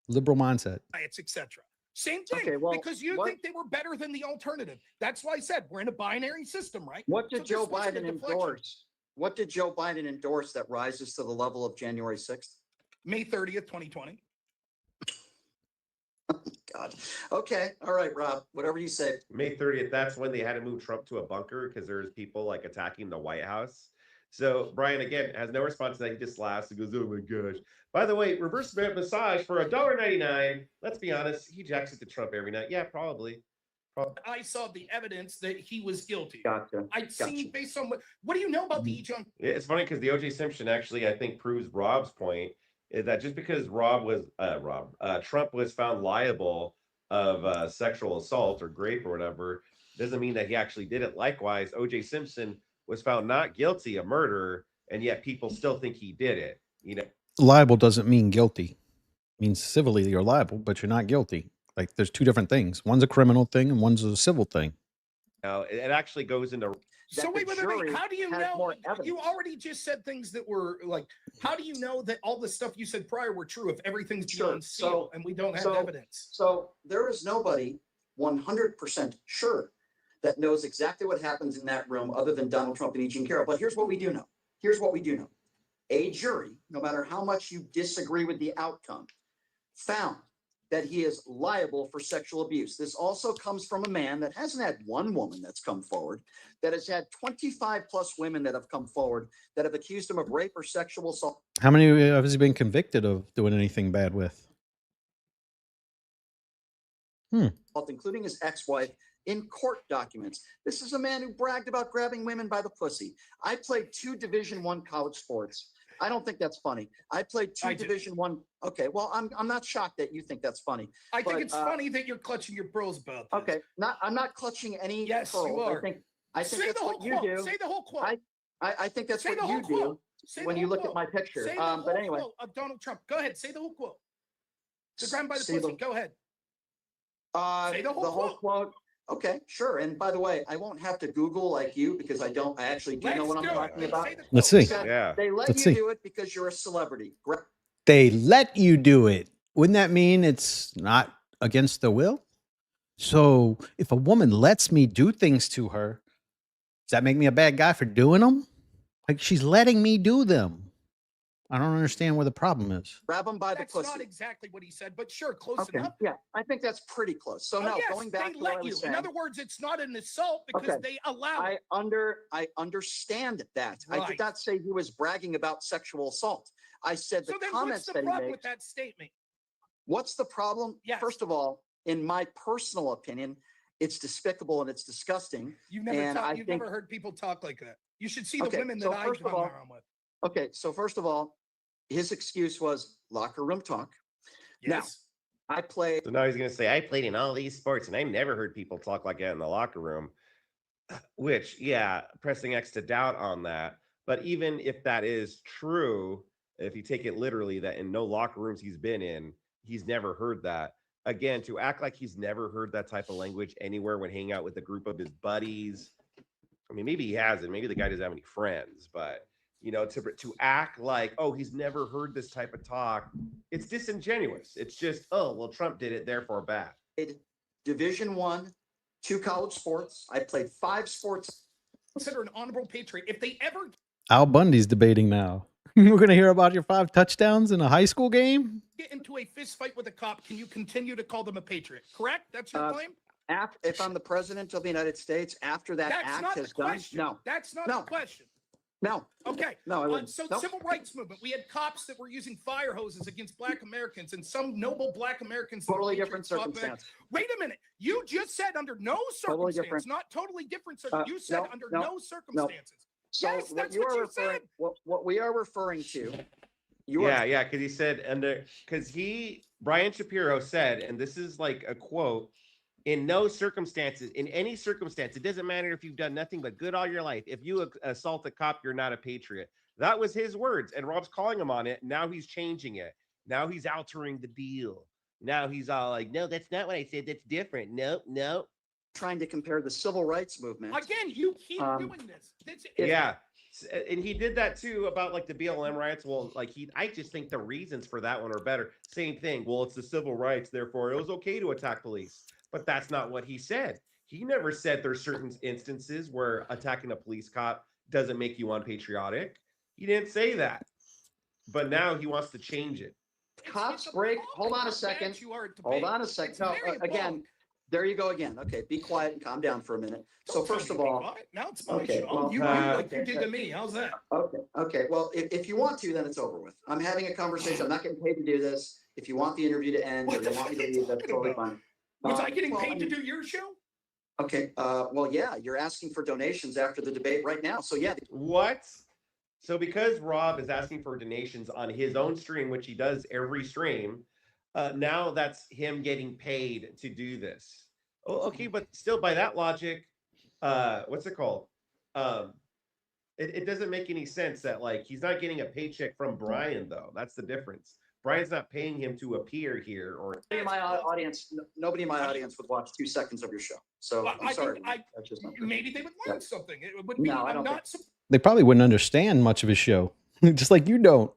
Speaker 1: liberal mindset.
Speaker 5: It's etc. Same thing, because you think they were better than the alternative. That's why I said we're in a binary system, right?
Speaker 7: What did Joe Biden endorse? What did Joe Biden endorse that rises to the level of January 6th?
Speaker 5: May 30th, 2020.
Speaker 7: God. Okay. All right, Rob. Whatever you say.
Speaker 6: May 30th, that's when they had to move Trump to a bunker because there's people like attacking the White House. So Brian, again, has no response to that. He just laughs and goes, oh my gosh. By the way, reverse massage for $1.99. Let's be honest, he jacks it to Trump every night. Yeah, probably.
Speaker 5: I saw the evidence that he was guilty.
Speaker 7: Gotcha.
Speaker 5: I'd seen based on what do you know about the E-Junk?
Speaker 6: It's funny because the O.J. Simpson actually, I think, proves Rob's point is that just because Trump was found liable of sexual assault or rape or whatever, doesn't mean that he actually did it. Likewise, O.J. Simpson was found not guilty of murder, and yet people still think he did it. You know,
Speaker 1: Liable doesn't mean guilty. It means civilly you're liable, but you're not guilty. Like there's two different things. One's a criminal thing and one's a civil thing.
Speaker 6: it actually goes into.
Speaker 5: So wait, how do you know? You
Speaker 7: evidence.
Speaker 5: already just said things that were like, how do you know that all the stuff you said prior were true if everything's
Speaker 7: Sure.
Speaker 5: beyond seal and we don't have evidence?
Speaker 7: So there is nobody 100% sure that knows exactly what happens in that room other than Donald Trump and E. Jean Carroll. But here's what we do know. A jury, no matter how much you disagree with the outcome, found that he is liable for sexual abuse. This also comes from a man that hasn't had one woman that's come forward, that has had 25 plus women that have come forward that have accused him of rape or sexual assault.
Speaker 1: How many has he been convicted of doing anything bad with?
Speaker 7: Including his ex-wife, in court documents. This is a man who bragged about grabbing women by the pussy. I played 2 Division I college sports. I don't think that's funny. I played 2 Division I. Okay, well, I'm not shocked that you think that's funny.
Speaker 5: I think it's funny that you're clutching your pearls about this.
Speaker 7: Okay, I'm not clutching any
Speaker 5: Yes,
Speaker 7: pearls.
Speaker 5: you are.
Speaker 7: I think
Speaker 5: Say
Speaker 7: that's
Speaker 5: the whole
Speaker 7: what you
Speaker 5: quote.
Speaker 7: do.
Speaker 5: Say the whole quote.
Speaker 7: I think that's
Speaker 5: Say
Speaker 7: what
Speaker 5: the whole
Speaker 7: you do
Speaker 5: quote. Say the
Speaker 7: when you
Speaker 5: whole
Speaker 7: look at
Speaker 5: quote.
Speaker 7: my picture.
Speaker 5: Say the whole
Speaker 7: But anyway,
Speaker 5: quote of Donald Trump. Go ahead. Say the whole quote. The grab by the
Speaker 7: say
Speaker 5: pussy. Go ahead. Say
Speaker 7: the whole quote. Okay, sure. And by the way, I won't have to Google like you because I actually do know what I'm talking about.
Speaker 1: Let's see.
Speaker 6: Yeah.
Speaker 7: They let
Speaker 1: Let's
Speaker 7: you
Speaker 1: see.
Speaker 7: do it because you're a celebrity.
Speaker 1: They let you do it. Wouldn't that mean it's not against the will? So if a woman lets me do things to her, does that make me a bad guy for doing them? Like she's letting me do them. I don't understand where the problem is.
Speaker 7: Grab them by
Speaker 5: That's
Speaker 7: the pussy.
Speaker 5: not exactly what he said, but sure, close
Speaker 7: Okay,
Speaker 5: enough.
Speaker 7: yeah, I think that's pretty close. So now
Speaker 5: yes,
Speaker 7: going back
Speaker 5: they
Speaker 7: to what I
Speaker 5: let you.
Speaker 7: was saying.
Speaker 5: In other words, it's not an assault because
Speaker 7: Okay.
Speaker 5: they allow it.
Speaker 7: I understand that. I
Speaker 5: Right.
Speaker 7: did not say he was bragging about sexual assault. I said the
Speaker 5: So then
Speaker 7: comments
Speaker 5: what's the
Speaker 7: that he
Speaker 5: problem
Speaker 7: made.
Speaker 5: with that statement?
Speaker 7: What's the problem?
Speaker 5: Yes.
Speaker 7: First of all, in my personal opinion, it's despicable and it's disgusting.
Speaker 5: You've never
Speaker 7: And I
Speaker 5: you've
Speaker 7: think-
Speaker 5: never heard people talk like that. You should see the
Speaker 7: Okay,
Speaker 5: women
Speaker 7: so
Speaker 5: that I've
Speaker 7: first of
Speaker 5: hung
Speaker 7: all-
Speaker 5: around with.
Speaker 7: Okay, so first of all, his excuse was locker room talk. Now,
Speaker 5: Yes.
Speaker 7: I played.
Speaker 6: So now he's going to say, I played in all these sports and I've never heard people talk like that in the locker room. Which, yeah, pressing X to doubt on that. But even if that is true, if you take it literally, that in no locker rooms he's been in, he's never heard that. Again, to act like he's never heard that type of language anywhere when hanging out with a group of his buddies. I mean, maybe he hasn't. Maybe the guy doesn't have any friends, but to act like, oh, he's never heard this type of talk, it's disingenuous. It's just, oh, well, Trump did it, therefore bad.
Speaker 7: Division I, 2 college sports. I played 5 sports.
Speaker 5: Consider an honorable patriot. If they ever
Speaker 1: Al Bundy's debating now. We're going to hear about your 5 touchdowns in a high school game?
Speaker 5: get into a fist fight with a cop, can you continue to call them a patriot? Correct? That's your claim?
Speaker 7: If I'm the president of the United States, after that
Speaker 5: That's
Speaker 7: act
Speaker 5: not the
Speaker 7: has done,
Speaker 5: question.
Speaker 7: no,
Speaker 5: That's not
Speaker 7: No.
Speaker 5: the question.
Speaker 7: no,
Speaker 5: Okay.
Speaker 7: no, I wouldn't.
Speaker 5: So
Speaker 7: Nope.
Speaker 5: civil rights movement, we had cops that were using fire hoses against Black Americans, and some noble Black Americans. that
Speaker 7: Totally
Speaker 5: were
Speaker 7: different
Speaker 5: patriots fought back.
Speaker 7: circumstance.
Speaker 5: Wait a minute. You just said under no
Speaker 7: Totally
Speaker 5: circumstance,
Speaker 7: different.
Speaker 5: not totally different. You said
Speaker 7: no,
Speaker 5: under
Speaker 7: no,
Speaker 5: no circumstances.
Speaker 7: So
Speaker 5: Yes,
Speaker 7: what
Speaker 5: that's
Speaker 7: you
Speaker 5: what
Speaker 7: are
Speaker 5: you
Speaker 7: referring,
Speaker 5: said.
Speaker 7: what we are referring to,
Speaker 6: Yeah, because he said Brian Shapiro said, and this is like a quote, in no circumstances, in any circumstance, it doesn't matter if you've done nothing but good all your life. If you assault a cop, you're not a patriot. That was his words, and Rob's calling him on it. Now he's changing it. Now he's altering the deal. Now he's all like, no, that's not what I said. That's different. No.
Speaker 7: trying to compare the civil rights movement.
Speaker 5: Again, you keep doing this.
Speaker 6: Yeah. And he did that too about like the BLM riots. Well, I just think the reasons for that one are better. Same thing. Well, it's the civil rights, therefore it was okay to attack police. But that's not what he said. He never said there's certain instances where attacking a police cop doesn't make you unpatriotic. He didn't say that. But now he wants to change it.
Speaker 7: Cops break. Hold on a second. Hold on a second. No, again, there you go again. Okay, be quiet and calm down for a minute. So first of all,
Speaker 5: now it's my
Speaker 7: okay,
Speaker 5: show.
Speaker 7: well,
Speaker 5: You like you did to me. How's that?
Speaker 7: okay. Well, if you want to, then it's over with. I'm having a conversation. I'm not getting paid to do this. If you want the interview to end or you want me to leave, that's totally fine.
Speaker 5: Was I getting paid to do your show?
Speaker 7: Okay. Well, yeah, you're asking for donations after the debate right now. So yeah.
Speaker 6: What? So because Rob is asking for donations on his own stream, which he does every stream, now that's him getting paid to do this. Oh, okay, but still by that logic, what's it called? It doesn't make any sense that like he's not getting a paycheck from Brian though. That's the difference. Brian's not paying him to appear here or
Speaker 7: Nobody in my audience would watch 2 seconds of your show. So I'm sorry. That's just not true.
Speaker 5: Maybe they would learn something. It would be.
Speaker 7: No, I don't
Speaker 5: not.
Speaker 1: They probably wouldn't understand much of his show, just like you don't.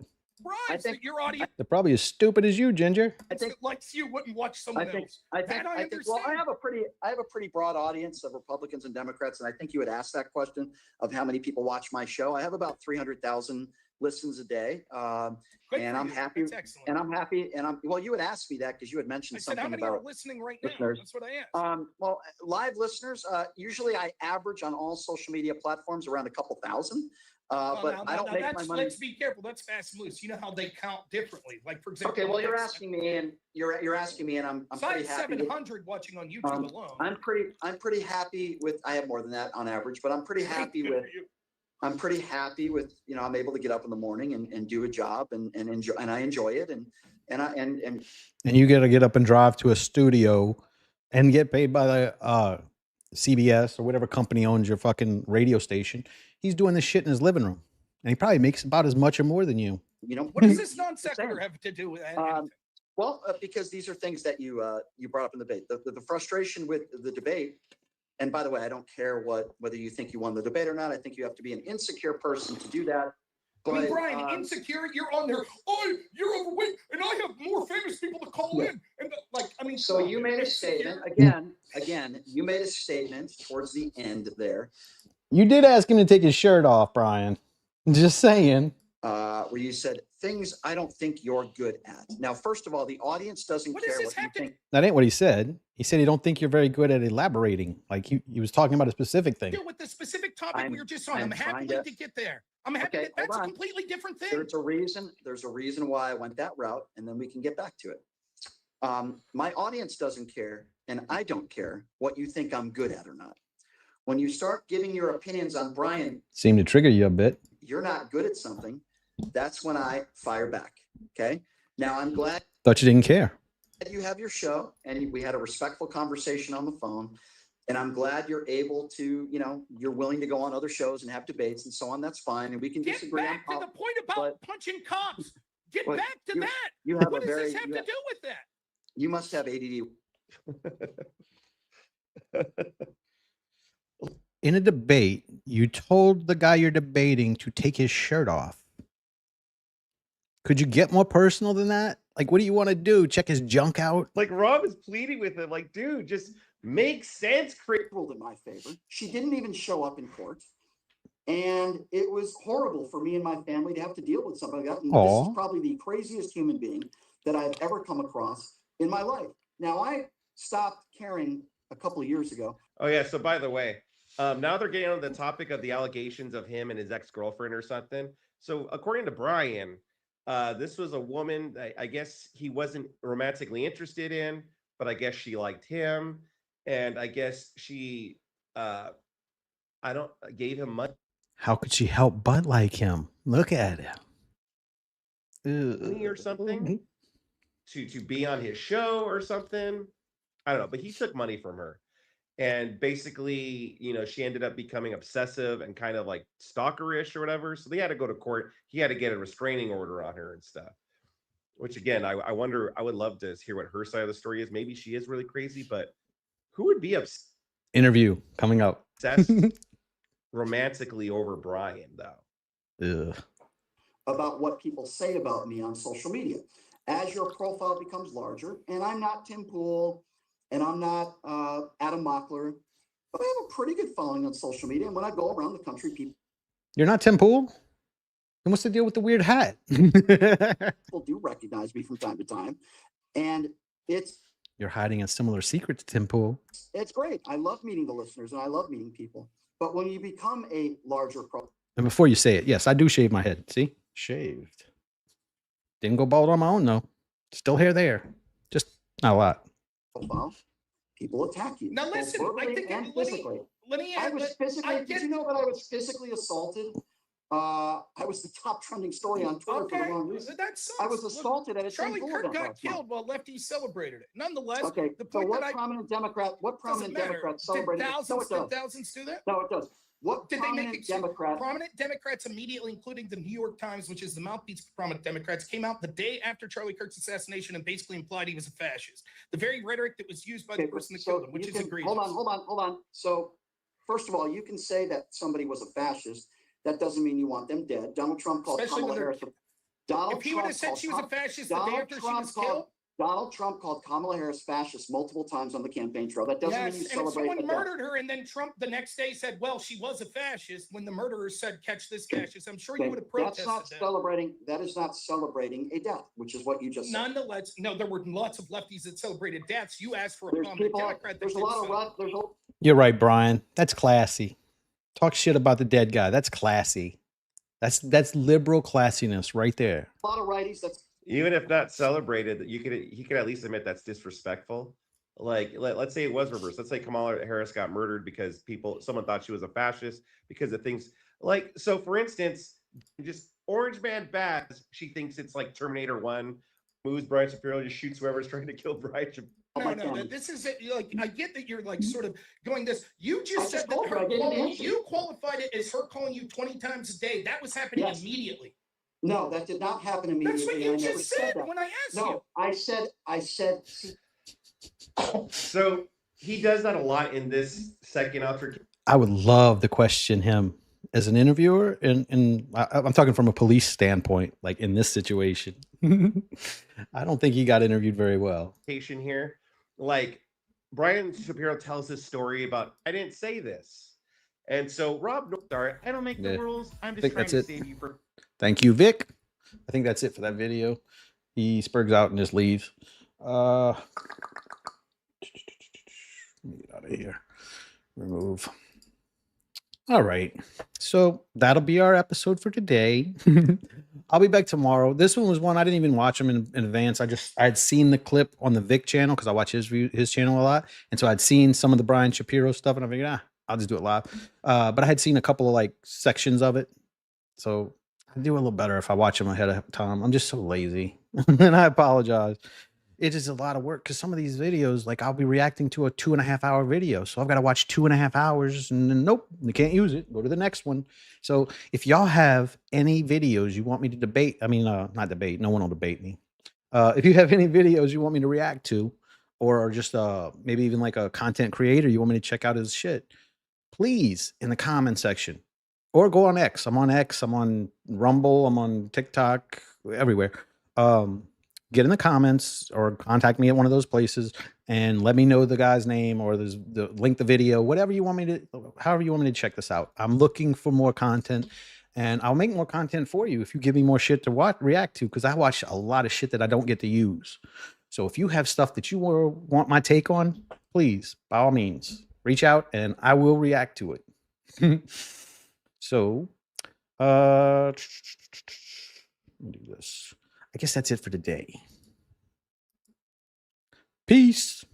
Speaker 5: Right. I think your audience.
Speaker 1: They're probably as stupid as you, Ginger.
Speaker 5: I think likes you wouldn't watch someone else.
Speaker 7: I think. Well, I have a pretty broad audience of Republicans and Democrats, and I think you had asked that question of how many people watch my show. I have about 300,000 listens a day, and I'm happy. And I'm happy. And well, you had asked me that because you had mentioned something about.
Speaker 5: How many are listening right now? That's what I asked.
Speaker 7: Well, live listeners. Usually, I average on all social media platforms around a couple thousand. But I don't make my money.
Speaker 5: Let's be careful. That's fast and loose. You know how they count differently. Like for example.
Speaker 7: Okay, well, you're asking me, and you're asking me, and I'm pretty happy.
Speaker 5: 700 watching on YouTube alone.
Speaker 7: I'm pretty happy with. I have more than that on average, but I'm pretty happy with. I'm pretty happy with, I'm able to get up in the morning and do a job and enjoy, and I enjoy it. And
Speaker 1: you got to get up and drive to a studio and get paid by the CBS or whatever company owns your fucking radio station. He's doing this shit in his living room, and he probably makes about as much or more than you.
Speaker 5: What does this non sequitur have to do with anything?
Speaker 7: Well, because these are things that you brought up in the debate. The frustration with the debate. And by the way, I don't care whether you think you won the debate or not. I think you have to be an insecure person to do that.
Speaker 5: But, I mean, Brian, insecure, you're on there. Oh, you're overweight, and I have more famous people to call in. And
Speaker 7: so you made a statement again. You made a statement towards the end there.
Speaker 1: You did ask him to take his shirt off, Brian. Just saying.
Speaker 7: Where you said things I don't think you're good at. Now, first of all, the audience doesn't care what you think.
Speaker 1: That ain't what he said. He said he don't think you're very good at elaborating. Like he was talking about a specific thing.
Speaker 5: With the specific topic we were just on, I'm happy to get there. I'm happy that's a completely different thing.
Speaker 7: There's a reason why I went that route, and then we can get back to it. My audience doesn't care, and I don't care what you think I'm good at or not. When you start giving your opinions on Brian,
Speaker 1: seem to trigger you a bit.
Speaker 7: You're not good at something. That's when I fire back. Okay. Now I'm glad.
Speaker 1: Thought you didn't care.
Speaker 7: You have your show, and we had a respectful conversation on the phone. And I'm glad you're able to, you're willing to go on other shows and have debates and so on. That's fine, and we can disagree.
Speaker 5: Get back to the point about punching cops. Get back to that. What does this have to do with that?
Speaker 7: You must have ADD.
Speaker 1: In a debate, you told the guy you're debating to take his shirt off. Could you get more personal than that? Like, what do you want to do? Check his junk out?
Speaker 6: Like, Rob is pleading with him. Like, dude, just make sense.
Speaker 7: Ruled in my favor. She didn't even show up in court. And it was horrible for me and my family to have to deal with something like that. And this is probably the craziest human being that I've ever come across in my life. Now, I stopped caring a couple of years ago.
Speaker 6: Oh, yeah. So, by the way, now they're getting on the topic of the allegations of him and his ex-girlfriend or something. So, according to Brian, this was a woman I guess he wasn't romantically interested in, but I guess she liked him. And I guess she, gave him money.
Speaker 1: How could she help but like him? Look at him.
Speaker 6: Or something to be on his show or something. I don't know, but he took money from her. And basically, she ended up becoming obsessive and kind of like stalkerish or whatever. So they had to go to court. He had to get a restraining order on her and stuff. Which again, I wonder, I would love to hear what her side of the story is. Maybe she is really crazy, but who would be obsessed?
Speaker 1: Interview coming up.
Speaker 6: Obsessed romantically over Brian, though.
Speaker 1: Ugh.
Speaker 7: About what people say about me on social media. As your profile becomes larger, and I'm not Tim Pool, and I'm not Adam Mockler, but I have a pretty good following on social media. And when I go around the country, people
Speaker 1: You're not Tim Pool? Then what's the deal with the weird hat?
Speaker 7: People do recognize me from time to time, and
Speaker 1: You're hiding a similar secret to Tim Pool.
Speaker 7: it's great. I love meeting the listeners, and I love meeting people. But when you become a larger
Speaker 1: And before you say it, yes, I do shave my head. See? Shaved. Didn't go bald on my own, though. Still hair there. Just not a lot.
Speaker 7: profile, people attack you.
Speaker 5: Now
Speaker 7: both
Speaker 5: listen, I
Speaker 7: verbally
Speaker 5: think
Speaker 7: and physically.
Speaker 5: let me
Speaker 7: I
Speaker 5: add.
Speaker 7: was physically. Did you know that I was physically assaulted? I was the top trending story on Twitter for the wrong reason.
Speaker 5: That sucks.
Speaker 7: I was assaulted at a
Speaker 5: Charlie
Speaker 7: St.
Speaker 5: Kirk
Speaker 7: Paul event
Speaker 5: got
Speaker 7: last month.
Speaker 5: killed while lefties celebrated it. Nonetheless,
Speaker 7: Okay,
Speaker 5: the
Speaker 7: so
Speaker 5: point
Speaker 7: what
Speaker 5: that
Speaker 7: prominent Democrat? What
Speaker 5: doesn't
Speaker 7: prominent
Speaker 5: matter.
Speaker 7: Democrat
Speaker 5: Did
Speaker 7: celebrated? No,
Speaker 5: thousands,
Speaker 7: it does.
Speaker 5: thousands do that?
Speaker 7: No, it does. What
Speaker 5: Did they
Speaker 7: prominent
Speaker 5: make it?
Speaker 7: Democrat?
Speaker 5: Prominent Democrats immediately, including the New York Times, which is the mouthpiece for prominent Democrats, came out the day after Charlie Kirk's assassination and basically implied he was a fascist. The very rhetoric that was used by the person that killed him, which is egregious.
Speaker 7: Hold on. So, first of all, you can say that somebody was a fascist. That doesn't mean you want them dead. Donald Trump called
Speaker 5: Especially
Speaker 7: Kamala
Speaker 5: when they're-
Speaker 7: Donald
Speaker 5: If he would
Speaker 7: Trump
Speaker 5: have said
Speaker 7: called
Speaker 5: she was a
Speaker 7: Kam-
Speaker 5: fascist the day
Speaker 7: Donald
Speaker 5: after she
Speaker 7: Trump
Speaker 5: was
Speaker 7: called-
Speaker 5: killed,
Speaker 7: Donald Trump called Kamala Harris fascist multiple times on the campaign trail. That doesn't mean you
Speaker 5: yes, and if
Speaker 7: celebrate
Speaker 5: someone
Speaker 7: the death.
Speaker 5: murdered her and then Trump the next day said, well, she was a fascist, when the murderer said, catch this fascist, I'm sure you
Speaker 7: Okay,
Speaker 5: would have
Speaker 7: that's
Speaker 5: protested
Speaker 7: not
Speaker 5: that.
Speaker 7: celebrating. That is not celebrating a death, which is what you just said.
Speaker 5: Nonetheless, no, there were lots of lefties that celebrated deaths. You asked for a
Speaker 7: There's
Speaker 5: prominent
Speaker 7: people.
Speaker 5: Democrat that
Speaker 7: There's a
Speaker 5: did
Speaker 7: lot
Speaker 5: so.
Speaker 7: of left. There's a
Speaker 1: You're right, Brian. That's classy. Talk shit about the dead guy. That's classy. That's liberal classiness right there.
Speaker 7: lot of righties. That's
Speaker 6: Even if not celebrated, he could at least admit that's disrespectful. Like let's say it was reversed. Let's say Kamala Harris got murdered because someone thought she was a fascist because of things like, so for instance, just Orange Man bad. She thinks it's like Terminator 1, moves Brian Shapiro, just shoots whoever's trying to kill Brian Shapiro.
Speaker 5: No, this is it. Like, I get that you're like sort of going this. You
Speaker 7: I
Speaker 5: just said
Speaker 7: just
Speaker 5: that
Speaker 7: told you, I
Speaker 5: her
Speaker 7: gave you the
Speaker 5: calling,
Speaker 7: answer.
Speaker 5: you qualified it as her calling you 20 times a day. That was happening
Speaker 7: Yes.
Speaker 5: immediately.
Speaker 7: No, that did not happen immediately.
Speaker 5: That's what you
Speaker 7: I never
Speaker 5: just said
Speaker 7: that.
Speaker 5: when I asked you.
Speaker 7: No, I said.
Speaker 6: So he does that a lot in this second altercation.
Speaker 1: I would love to question him as an interviewer, and I'm talking from a police standpoint, like in this situation. I don't think he got interviewed very well.
Speaker 6: Here, like Brian Shapiro tells his story about, I didn't say this. And so Rob Noerr, I don't make the rules. I'm just trying to save you from.
Speaker 1: Thank you, Vic. I think that's it for that video. He spurgs out and just leaves. Let me get out of here. Remove. All right. So that'll be our episode for today. I'll be back tomorrow. This one was one I didn't even watch him in advance. I had seen the clip on the Vic channel because I watch his channel a lot. And so I'd seen some of the Brian Shapiro stuff and I figured, I'll just do it live. But I had seen a couple of like sections of it. So I do a little better if I watch them ahead of time. I'm just so lazy. And I apologize. It is a lot of work because some of these videos, like I'll be reacting to a 2.5 hour video. So I've got to watch 2.5 hours and then nope, you can't use it. Go to the next one. So if y'all have any videos you want me to debate, not debate, no one will debate me. If you have any videos you want me to react to, or just maybe even like a content creator, you want me to check out his shit, please in the comment section or go on X. I'm on X, I'm on Rumble, I'm on TikTok, everywhere. Get in the comments or contact me at one of those places and let me know the guy's name or the link, the video, whatever you want me to, however you want me to check this out. I'm looking for more content and I'll make more content for you if you give me more shit to react to, because I watch a lot of shit that I don't get to use. So if you have stuff that you want my take on, please, by all means, reach out and I will react to it. So, let me do this. I guess that's it for today. Peace.